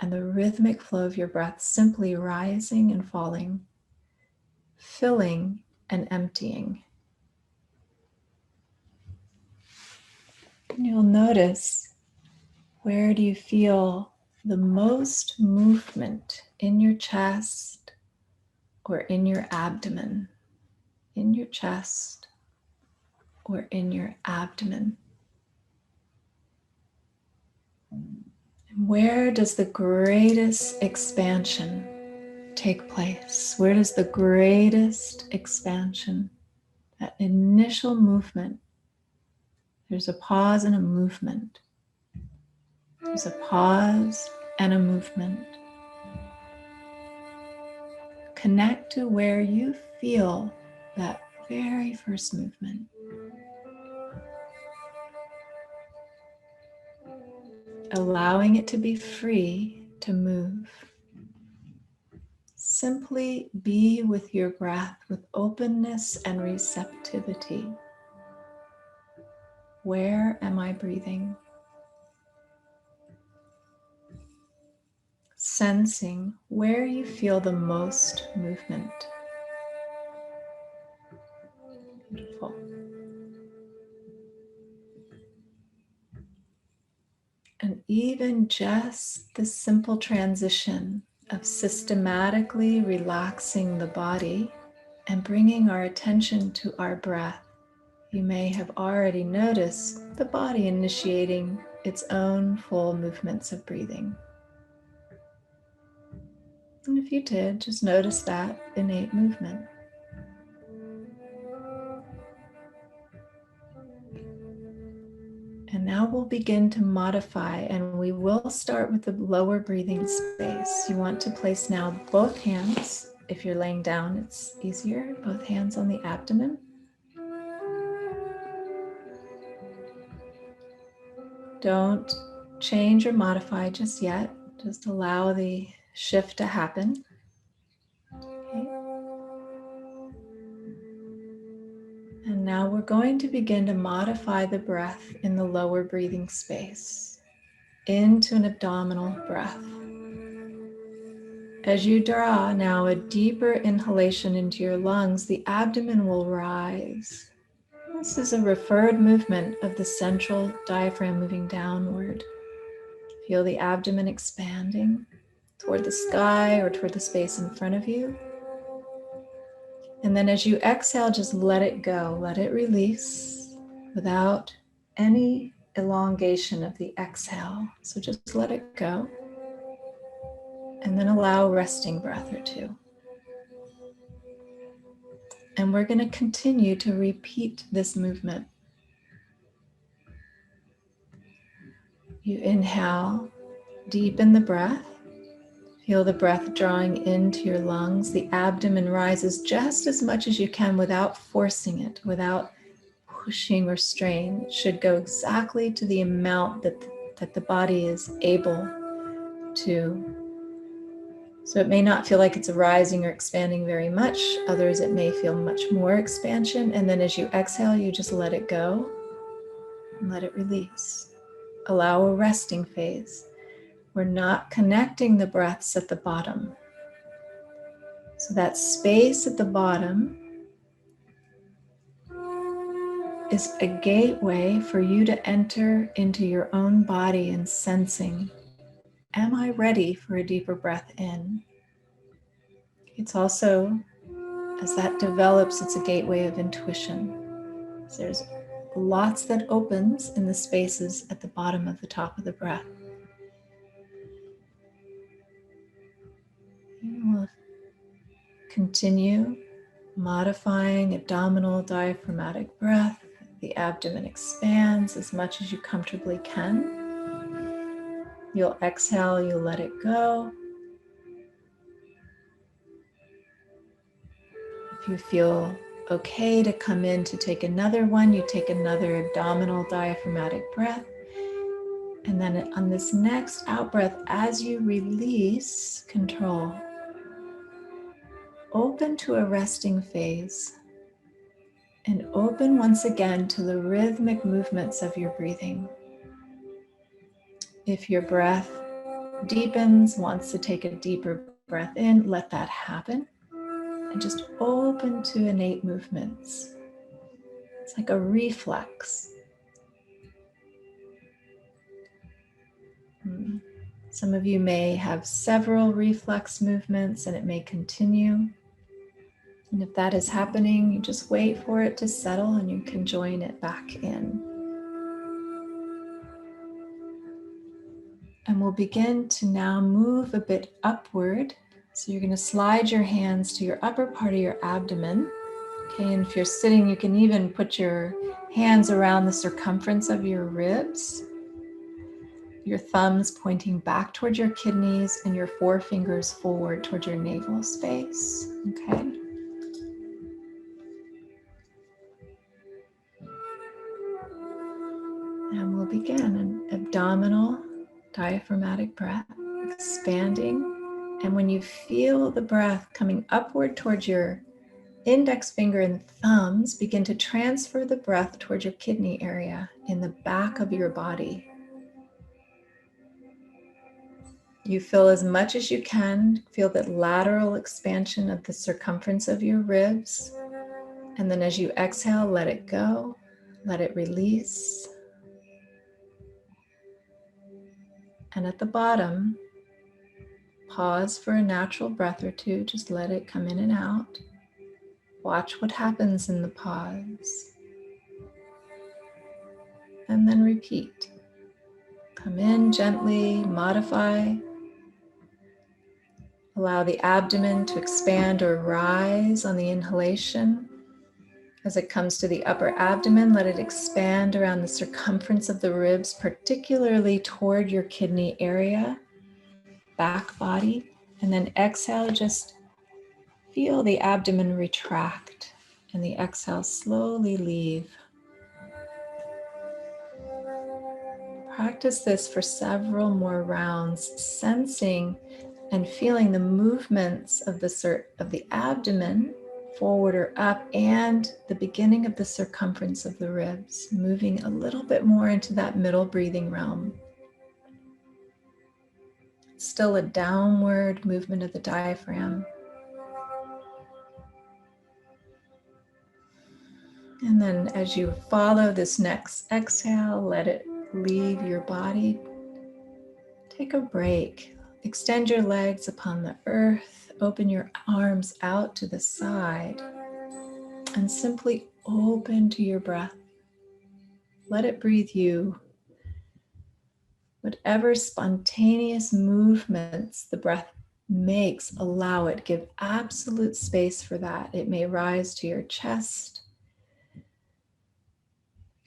and the rhythmic flow of your breath simply rising and falling, filling and emptying. And you'll notice, where do you feel the most movement in your chest or in your abdomen? In your chest or in your abdomen? And where does the greatest expansion take place? Where does the greatest expansion, that initial movement, there's a pause and a movement. There's a pause and a movement. Connect to where you feel that very first movement. Allowing it to be free to move. Simply be with your breath with openness and receptivity. Where am I breathing? Sensing where you feel the most movement. Beautiful. And even just the simple transition of systematically relaxing the body and bringing our attention to our breath. You may have already noticed the body initiating its own full movements of breathing. And if you did, just notice that innate movement. And now we'll begin to modify, and we will start with the lower breathing space. You want to place now both hands. If you're laying down, it's easier. Both hands on the abdomen. Don't change or modify just yet. Just allow the shift to happen. Okay. And now we're going to begin to modify the breath in the lower breathing space into an abdominal breath. As you draw now a deeper inhalation into your lungs, the abdomen will rise. This is a referred movement of the central diaphragm moving downward. Feel the abdomen expanding toward the sky or toward the space in front of you. And then as you exhale, just let it go. Let it release without any elongation of the exhale. So just let it go. And then allow a resting breath or two. And we're going to continue to repeat this movement. You inhale, deepen the breath. Feel the breath drawing into your lungs. The abdomen rises just as much as you can without forcing it, without pushing or strain. It should go exactly to the amount that the body is able to. So it may not feel like it's rising or expanding very much. Others, it may feel much more expansion. And then as you exhale, you just let it go and let it release. Allow a resting phase. We're not connecting the breaths at the bottom. So that space at the bottom is a gateway for you to enter into your own body and sensing, am I ready for a deeper breath in? It's also As that develops, it's a gateway of intuition. So there's lots that opens in the spaces at the bottom of the top of the breath. And we'll continue modifying abdominal diaphragmatic breath. The abdomen expands as much as you comfortably can. You'll exhale, you'll let it go. If you feel okay to come in to take another one, you take another abdominal diaphragmatic breath. And then on this next out breath, as you release control, open to a resting phase and open once again to the rhythmic movements of your breathing. If your breath deepens, wants to take a deeper breath in, let that happen. And just open to innate movements. It's like a reflex. Some of you may have several reflex movements and it may continue. And if that is happening, you just wait for it to settle and you can join it back in. And we'll begin to now move a bit upward. So you're going to slide your hands to your upper part of your abdomen. Okay, and if you're sitting, you can even put your hands around the circumference of your ribs. Your thumbs pointing back towards your kidneys and your forefingers forward towards your navel space. Okay. And we'll begin an abdominal diaphragmatic breath, expanding. And when you feel the breath coming upward towards your index finger and thumbs, begin to transfer the breath towards your kidney area in the back of your body. You fill as much as you can, feel that lateral expansion of the circumference of your ribs. And then as you exhale, let it go, let it release. And at the bottom, pause for a natural breath or two, just let it come in and out. Watch what happens in the pause. And then repeat. Come in gently, modify. Allow the abdomen to expand or rise on the inhalation. As it comes to the upper abdomen, let it expand around the circumference of the ribs, particularly toward your kidney area, back body. And then exhale, just feel the abdomen retract and the exhale slowly leave. Practice this for several more rounds, sensing and feeling the movements of the abdomen forward or up and the beginning of the circumference of the ribs, moving a little bit more into that middle breathing realm. Still a downward movement of the diaphragm. And then as you follow this next exhale, let it leave your body. Take a break. Extend your legs upon the earth. Open your arms out to the side. And simply open to your breath. Let it breathe you. Whatever spontaneous movements the breath makes, allow it. Give absolute space for that. It may rise to your chest.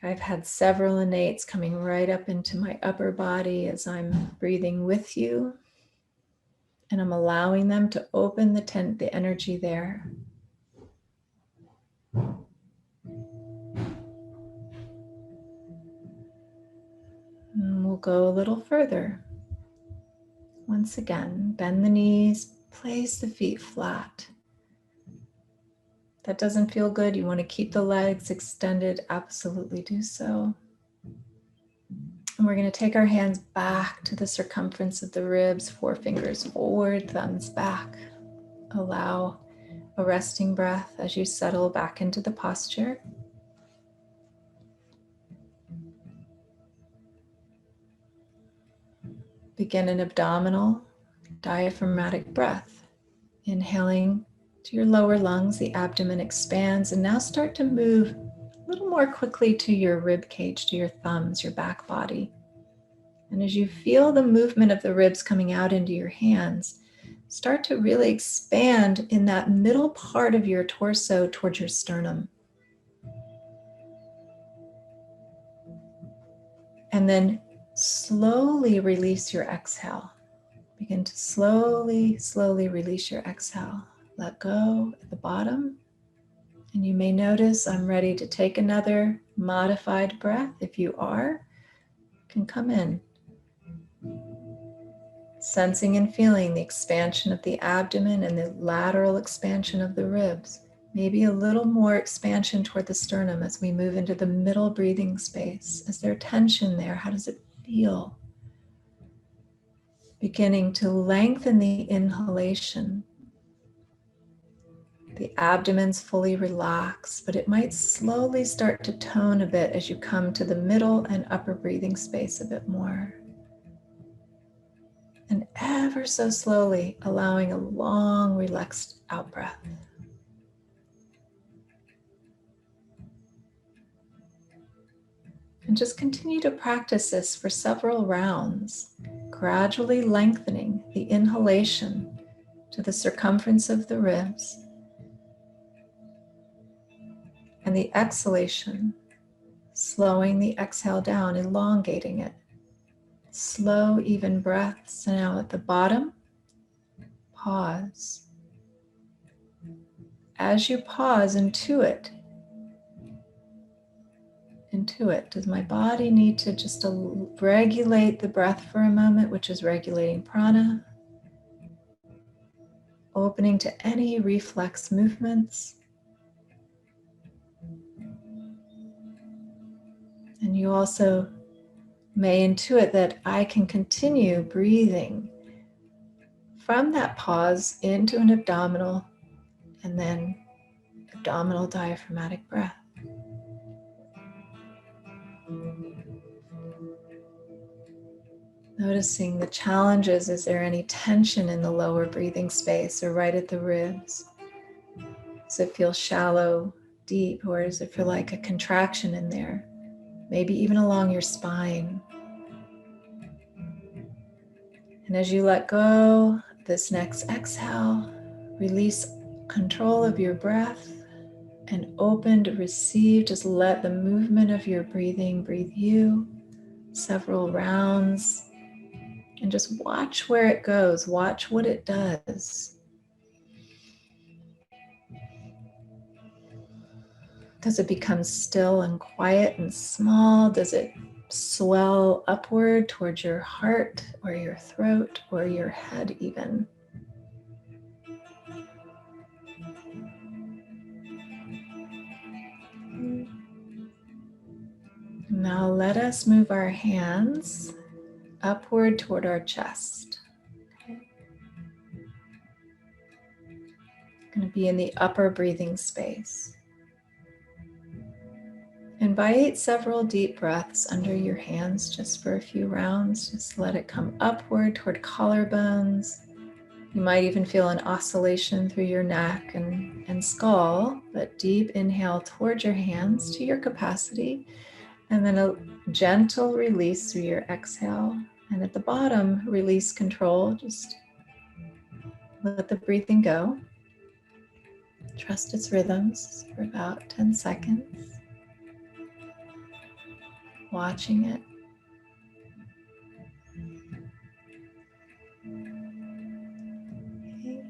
I've had several innates coming right up into my upper body as I'm breathing with you. And I'm allowing them to open the energy there. And we'll go a little further. Once again, bend the knees, place the feet flat. If that doesn't feel good, you want to keep the legs extended, absolutely do so. And we're going to take our hands back to the circumference of the ribs, forefingers forward, thumbs back. Allow a resting breath as you settle back into the posture. Begin an abdominal diaphragmatic breath. Inhaling to your lower lungs, the abdomen expands, and now start to move a little more quickly to your rib cage, to your thumbs, your back body. And as you feel the movement of the ribs coming out into your hands, start to really expand in that middle part of your torso towards your sternum. And then slowly release your exhale. Begin to slowly, slowly release your exhale. Let go at the bottom. And you may notice I'm ready to take another modified breath. If you are, can come in. Sensing and feeling the expansion of the abdomen and the lateral expansion of the ribs. Maybe a little more expansion toward the sternum as we move into the middle breathing space. Is there tension there? How does it feel? Beginning to lengthen the inhalation. The abdomen's fully relaxed, but it might slowly start to tone a bit as you come to the middle and upper breathing space a bit more. And ever so slowly allowing a long, relaxed out breath. And just continue to practice this for several rounds, gradually lengthening the inhalation to the circumference of the ribs and the exhalation, slowing the exhale down, elongating it. Slow, even breaths. And now at the bottom, pause. As you pause, intuit. Does my body need to just regulate the breath for a moment, which is regulating prana? Opening to any reflex movements. And you also may intuit that I can continue breathing from that pause into an abdominal and then abdominal diaphragmatic breath. Noticing the challenges. Is there any tension in the lower breathing space or right at the ribs? Does it feel shallow, deep, or does it feel like a contraction in there? Maybe even along your spine. And as you let go, this next exhale, release control of your breath and open to receive. Just let the movement of your breathing breathe you. Several rounds. And just watch where it goes. Watch what it does. Does it become still and quiet and small? Does it swell upward towards your heart or your throat or your head even? Now let us move our hands upward toward our chest. Going to be in the upper breathing space. Invite several deep breaths under your hands just for a few rounds. Just let it come upward toward collarbones. You might even feel an oscillation through your neck and skull, but deep inhale toward your hands to your capacity, and then a gentle release through your exhale. And at the bottom, release control. Just let the breathing go. Trust its rhythms for about 10 seconds. Watching it. Okay.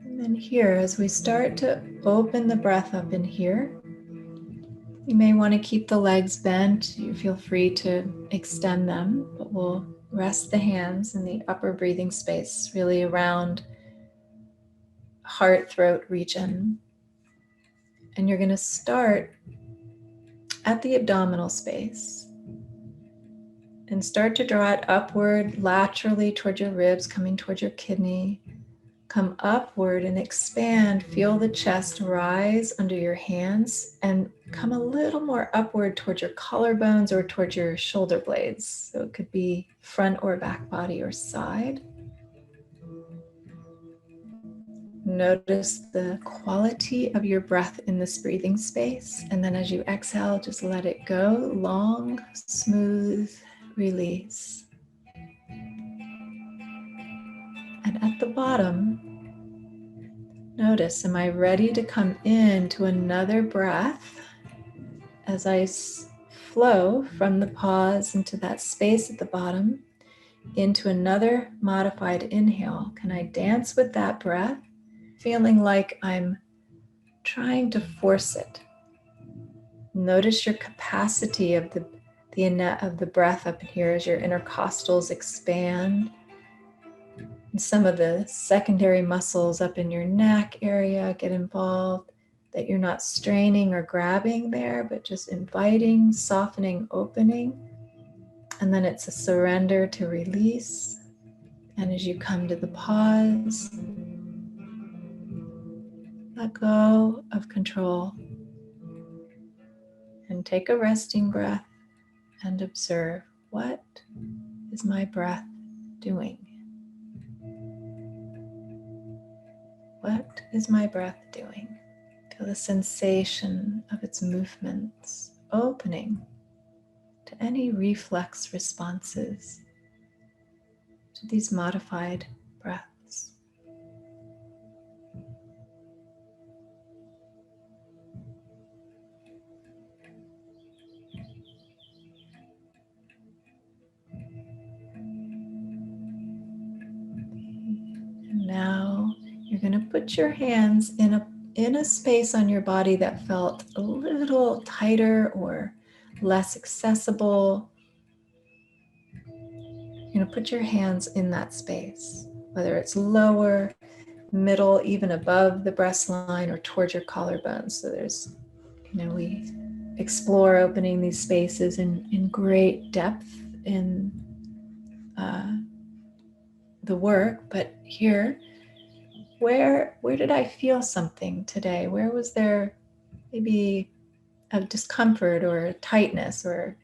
And then here, as we start to open the breath up in here, you may want to keep the legs bent. You feel free to extend them, but we'll rest the hands in the upper breathing space, really around heart, throat region. And you're going to start at the abdominal space and start to draw it upward laterally toward your ribs, coming toward your kidney. Come upward and expand. Feel the chest rise under your hands and come a little more upward towards your collarbones or towards your shoulder blades. So it could be front or back body or side. Notice the quality of your breath in this breathing space. And then as you exhale, just let it go. Long, smooth release. And at the bottom, notice, am I ready to come into another breath as I flow from the pause into that space at the bottom, into another modified inhale? Can I dance with that breath, feeling like I'm trying to force it? Notice your capacity of the breath up in here as your intercostals expand. And some of the secondary muscles up in your neck area get involved, that you're not straining or grabbing there, but just inviting, softening, opening. And then it's a surrender to release. And as you come to the pause, let go of control and take a resting breath and observe, what is my breath doing? What is my breath doing? Feel the sensation of its movements, opening to any reflex responses to these modified breaths. And now you're going to put your hands in a space on your body that felt a little tighter or less accessible. You're going to put your hands in that space, whether it's lower, middle, even above the breast line or towards your collarbones. So there's, we explore opening these spaces in great depth in the work, but here, where did I feel something today? Where was there maybe a discomfort or a tightness or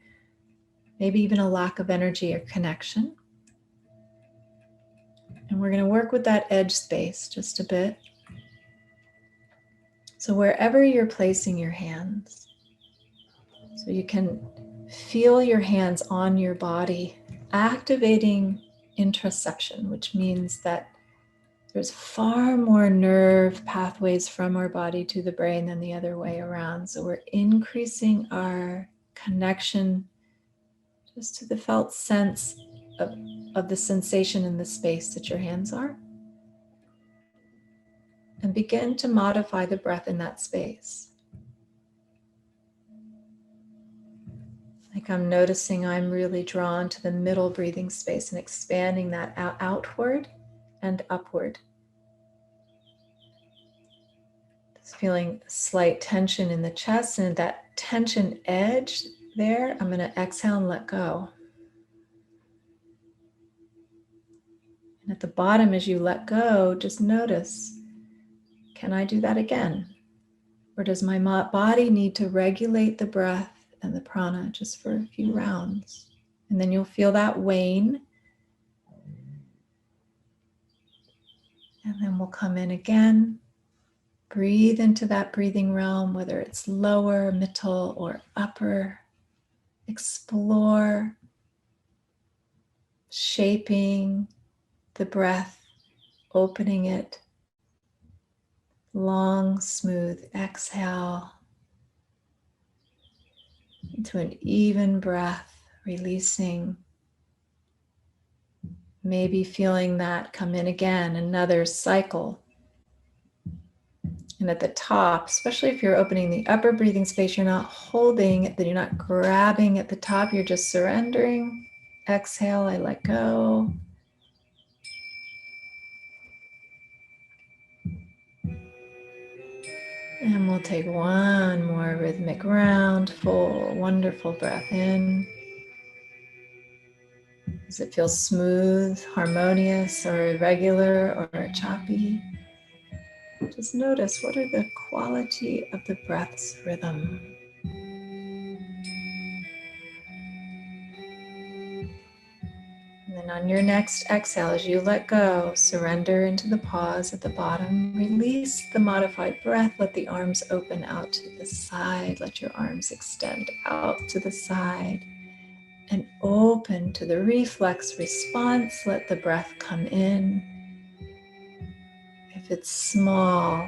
maybe even a lack of energy or connection? And we're going to work with that edge space just a bit. So wherever you're placing your hands, so you can feel your hands on your body, activating interoception, which means that there's far more nerve pathways from our body to the brain than the other way around. So we're increasing our connection just to the felt sense of the sensation in the space that your hands are. And begin to modify the breath in that space. Like I'm noticing I'm really drawn to the middle breathing space and expanding that outward and upward. Just feeling slight tension in the chest, and that tension edge there, I'm going to exhale and let go. And at the bottom, as you let go, just notice, can I do that again? Or does my body need to regulate the breath and the prana just for a few rounds? And then you'll feel that wane. And then we'll come in again. Breathe into that breathing realm, whether it's lower, middle, or upper. Explore shaping the breath, opening it. Long, smooth exhale into an even breath, releasing. Maybe feeling that come in again, another cycle. And at the top, especially if you're opening the upper breathing space, you're not holding, you're not grabbing at the top, you're just surrendering. Exhale, I let go. And we'll take one more rhythmic round, full, wonderful breath in. Does it feel smooth, harmonious, or irregular, or choppy? Just notice, what are the quality of the breath's rhythm? And then on your next exhale, as you let go, surrender into the pause at the bottom. Release the modified breath. Let the arms open out to the side. Let your arms extend out to the side. And open to the reflex response. Let the breath come in. If it's small,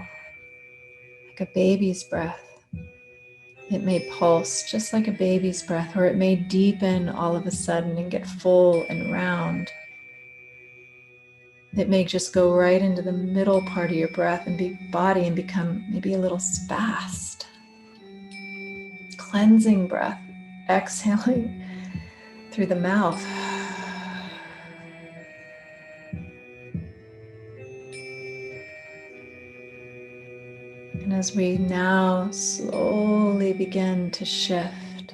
like a baby's breath, it may pulse just like a baby's breath, or it may deepen all of a sudden and get full and round. It may just go right into the middle part of your breath and body and become maybe a little fast. Cleansing breath, exhaling through the mouth. And as we now slowly begin to shift,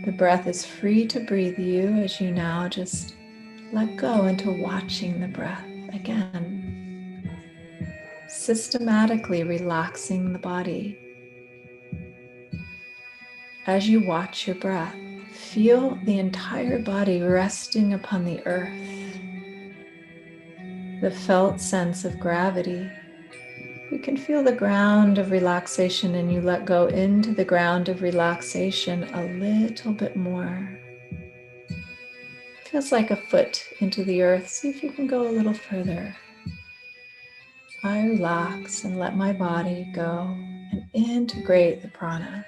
the breath is free to breathe you as you now just let go into watching the breath again, systematically relaxing the body. As you watch your breath, feel the entire body resting upon the earth, the felt sense of gravity. You can feel the ground of relaxation, and you let go into the ground of relaxation a little bit more. Feels like a foot into the earth. See if you can go a little further. I relax and let my body go and integrate the prana.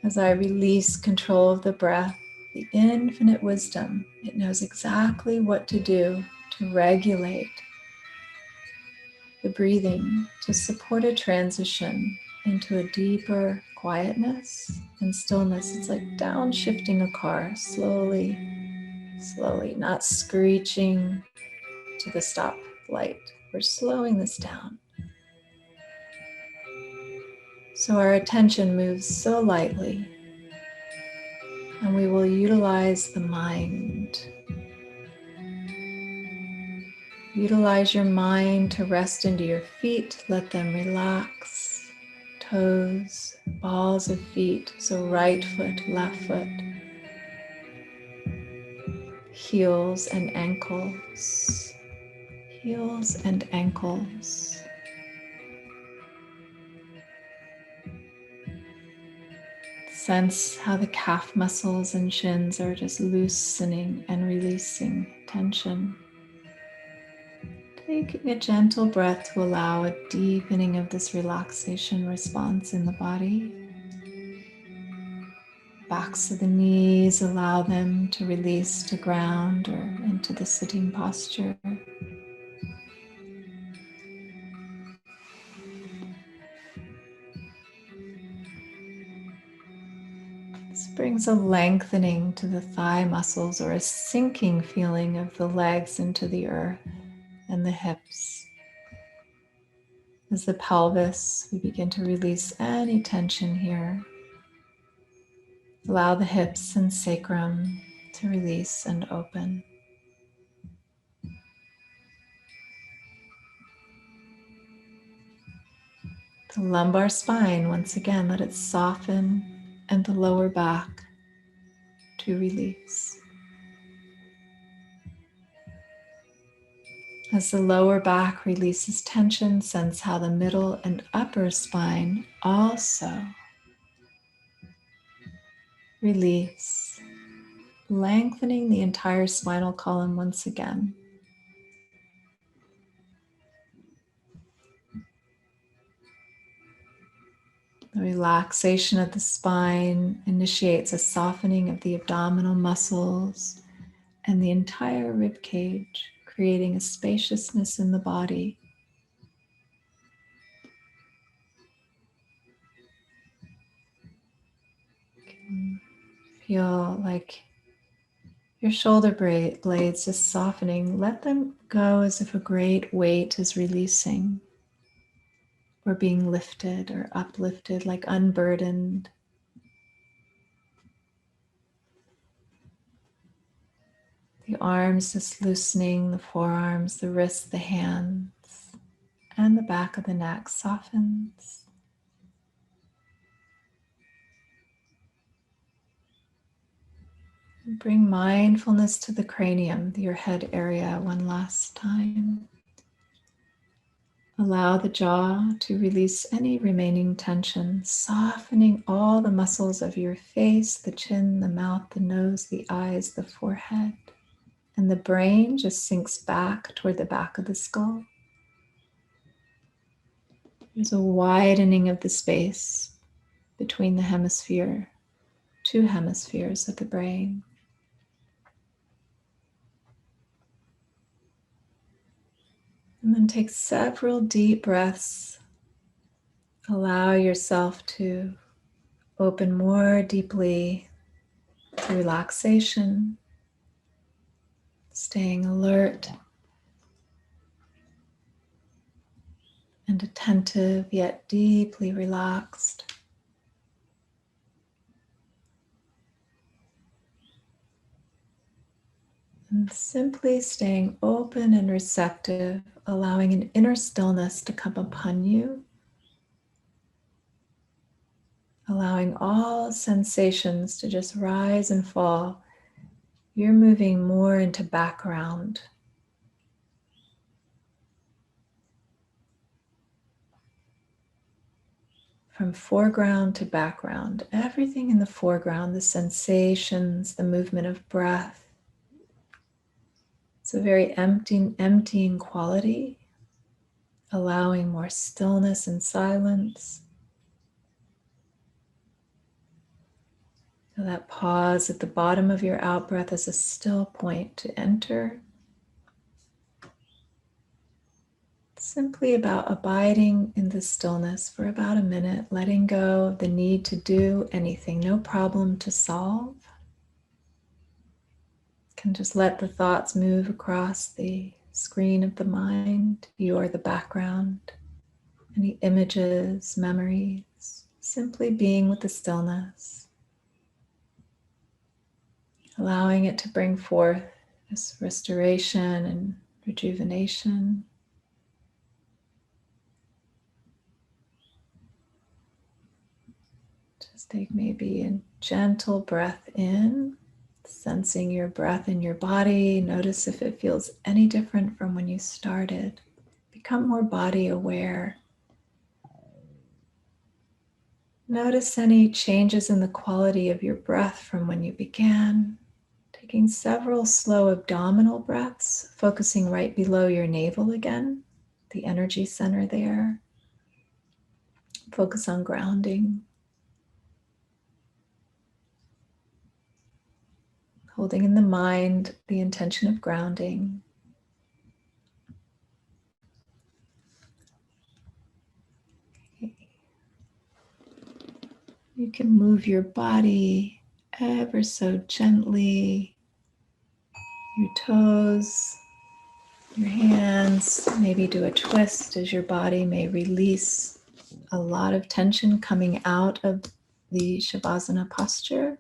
As I release control of the breath, the infinite wisdom, it knows exactly what to do to regulate the breathing, to support a transition into a deeper quietness and stillness. It's like downshifting a car, slowly, slowly, not screeching to the stop light. We're slowing this down. So our attention moves so lightly, and we will utilize the mind. Utilize your mind to rest into your feet. Let them relax. Toes, balls of feet. So right foot, left foot. Heels and ankles. Heels and ankles. Sense how the calf muscles and shins are just loosening and releasing tension. Taking a gentle breath to allow a deepening of this relaxation response in the body. Backs of the knees, allow them to release to ground or into the sitting posture. This brings a lengthening to the thigh muscles or a sinking feeling of the legs into the earth and the hips. As the pelvis, we begin to release any tension here. Allow the hips and sacrum to release and open. The lumbar spine, once again, let it soften, and the lower back to release. As the lower back releases tension, sense how the middle and upper spine also release, lengthening the entire spinal column once again. The relaxation of the spine initiates a softening of the abdominal muscles and the entire rib cage, creating a spaciousness in the body. Feel like your shoulder blades just softening. Let them go as if a great weight is releasing or being lifted or uplifted, like unburdened. The arms just loosening, the forearms, the wrists, the hands, and the back of the neck softens. Bring mindfulness to the cranium, your head area, one last time. Allow the jaw to release any remaining tension, softening all the muscles of your face, the chin, the mouth, the nose, the eyes, the forehead. And the brain just sinks back toward the back of the skull. There's a widening of the space between the two hemispheres of the brain. And then take several deep breaths. Allow yourself to open more deeply to relaxation, staying alert and attentive, yet deeply relaxed. And simply staying open and receptive, allowing an inner stillness to come upon you, allowing all sensations to just rise and fall. You're moving more into background. From foreground to background, everything in the foreground, the sensations, the movement of breath. It's a very emptying quality, allowing more stillness and silence. So that pause at the bottom of your out breath is a still point to enter. Simply about abiding in the stillness for about a minute, letting go of the need to do anything, no problem to solve. Can just let the thoughts move across the screen of the mind. You are the background. Any images, memories, simply being with the stillness. Allowing it to bring forth this restoration and rejuvenation. Just take maybe a gentle breath in, sensing your breath in your body. Notice if it feels any different from when you started. Become more body aware. Notice any changes in the quality of your breath from when you began. Taking several slow abdominal breaths, focusing right below your navel again, the energy center there. Focus on grounding. Holding in the mind the intention of grounding. Okay. You can move your body ever so gently. Your toes, your hands, maybe do a twist as your body may release a lot of tension coming out of the Shavasana posture.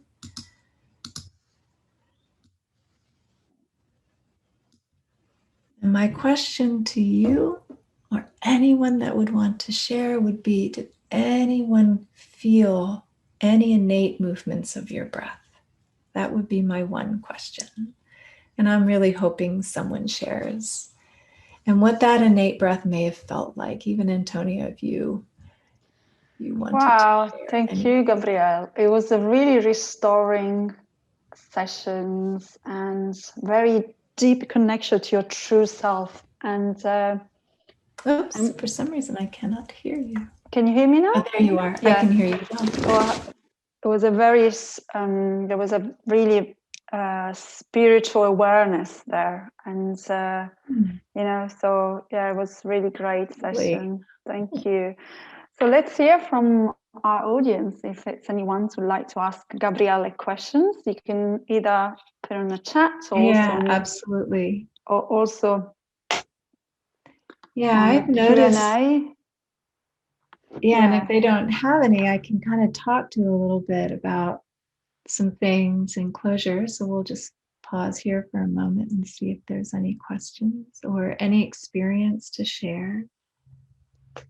And my question to you, or anyone that would want to share, would be, did anyone feel any innate movements of your breath? That would be my one question. And I'm really hoping someone shares. And what that innate breath may have felt like, even Antonia, if you wanted to share. Thank you, Gabrielle. It was a really restoring sessions and very deep connection to your true self. And for some reason I cannot hear you. Can you hear me now? Oh, there you are. Yeah. I can hear you well. It was a very there was a really spiritual awareness there, and you know, so yeah, it was really great session. Thank you. So let's hear from our audience. If it's anyone who'd like to ask Gabrielle questions, you can either put on the chat or absolutely, or also I've noticed. Q&A. And if they don't have any, I can kind of talk to a little bit about some things in closure. So we'll just pause here for a moment and see if there's any questions or any experience to share.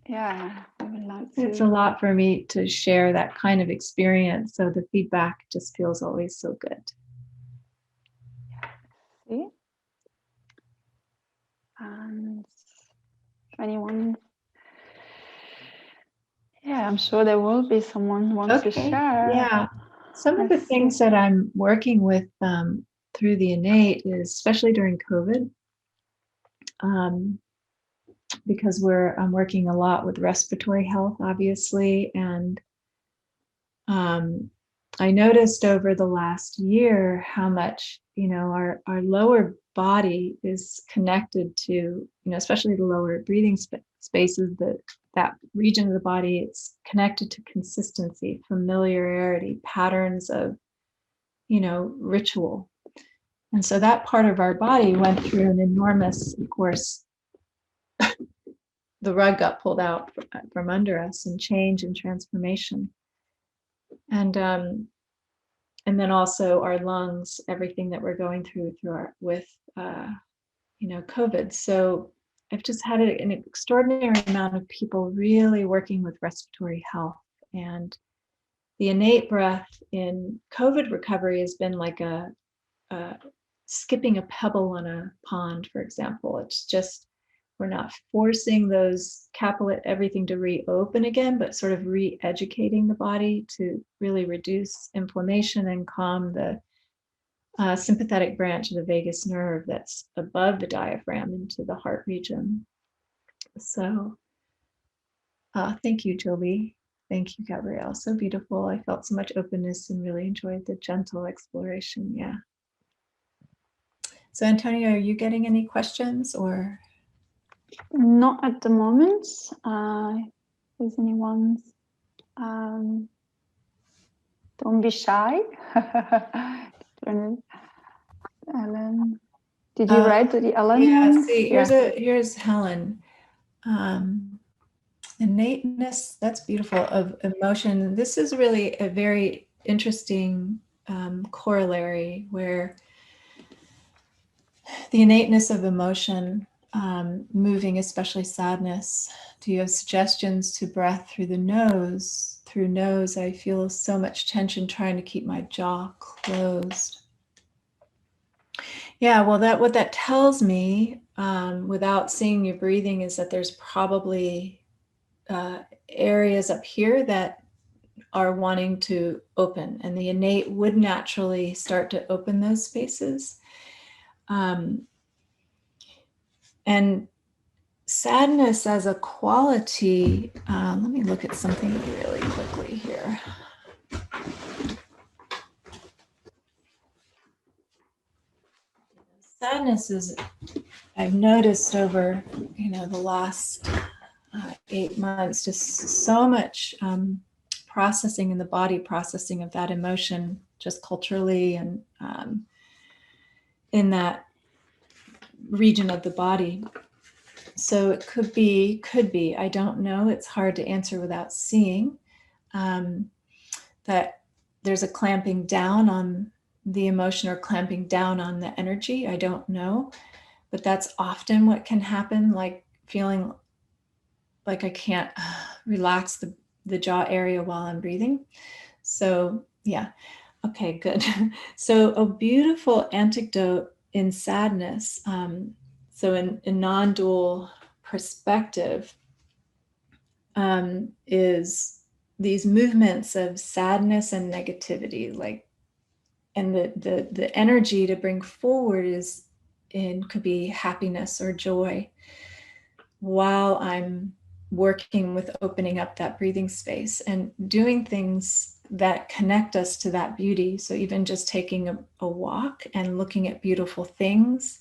Yeah, I would like to. It's a lot for me to share that kind of experience, so the feedback just feels always so good. anyone, yeah, I'm sure there will be someone wants to share. Yeah. Some of the things that I'm working with through the innate is, especially during COVID, because I'm working a lot with respiratory health, obviously, and I noticed over the last year how much, our lower body is connected to, especially the lower breathing spaces, that region of the body, it's connected to consistency, familiarity, patterns of, ritual. And so that part of our body went through an enormous, of course, the rug got pulled out from under us, and change and transformation. And then also our lungs, everything that we're going through with COVID. So I've just had an extraordinary amount of people really working with respiratory health, and the innate breath in COVID recovery has been like a skipping a pebble on a pond, for example. It's just, we're not forcing those everything to reopen again, but sort of re-educating the body to really reduce inflammation and calm the sympathetic branch of the vagus nerve that's above the diaphragm into the heart region. So thank you, Jolie. Thank you, Gabrielle. So beautiful. I felt so much openness and really enjoyed the gentle exploration. Yeah. So Antonio, are you getting any questions or? Not at the moment. Is anyone? Don't be shy. Ellen, did you write the Ellen? Yeah. See, here's Helen. Innateness. That's beautiful. Of emotion. This is really a very interesting corollary where the innateness of emotion, moving, especially sadness. Do you have suggestions to breath through the nose? Through nose, I feel so much tension trying to keep my jaw closed. Yeah, well, what that tells me, without seeing your breathing, is that there's probably areas up here that are wanting to open, and the innate would naturally start to open those spaces. And sadness as a quality, let me look at something really quickly here. Sadness is, I've noticed over, the last 8 months, just so much processing in the body, processing of that emotion, just culturally and in that region of the body. So it could be, I don't know. It's hard to answer without seeing that there's a clamping down on the emotion or clamping down on the energy. I don't know, but that's often what can happen, like feeling like I can't relax the jaw area while I'm breathing. So yeah, okay, good. So a beautiful antidote in sadness. So in non-dual perspective, is these movements of sadness and negativity, like, and the energy to bring forward could be happiness or joy, while I'm working with opening up that breathing space and doing things that connect us to that beauty. So even just taking a walk and looking at beautiful things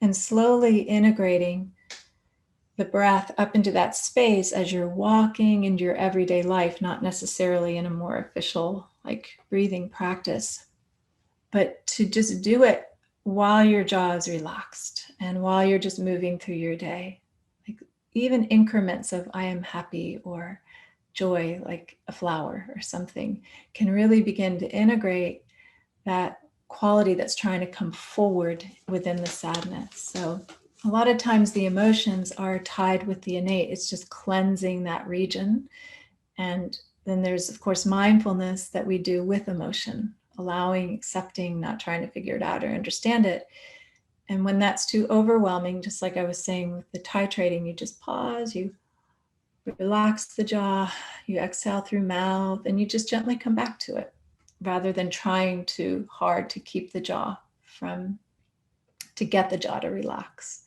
and slowly integrating the breath up into that space as you're walking into your everyday life, not necessarily in a more official like breathing practice, but to just do it while your jaw is relaxed and while you're just moving through your day. Like even increments of I am happy or joy, like a flower or something, can really begin to integrate that quality that's trying to come forward within the sadness. So a lot of times the emotions are tied with the innate. It's just cleansing that region. And then there's, of course, mindfulness that we do with emotion, allowing, accepting, not trying to figure it out or understand it. And when that's too overwhelming, just like I was saying with the titrating, you just pause, you relax the jaw, you exhale through mouth, and you just gently come back to it rather than trying too hard to keep the jaw to get the jaw to relax.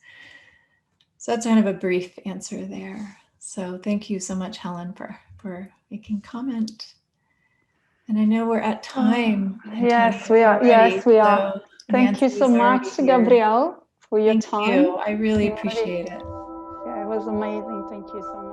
So that's kind of a brief answer there. So thank you so much, Helen, for making comment. And I know we're at time. Yes, we are. Yes, we are. Thank you so much, Gabrielle, for your time. Thank you. I really appreciate it. Yeah, it was amazing. Thank you so much.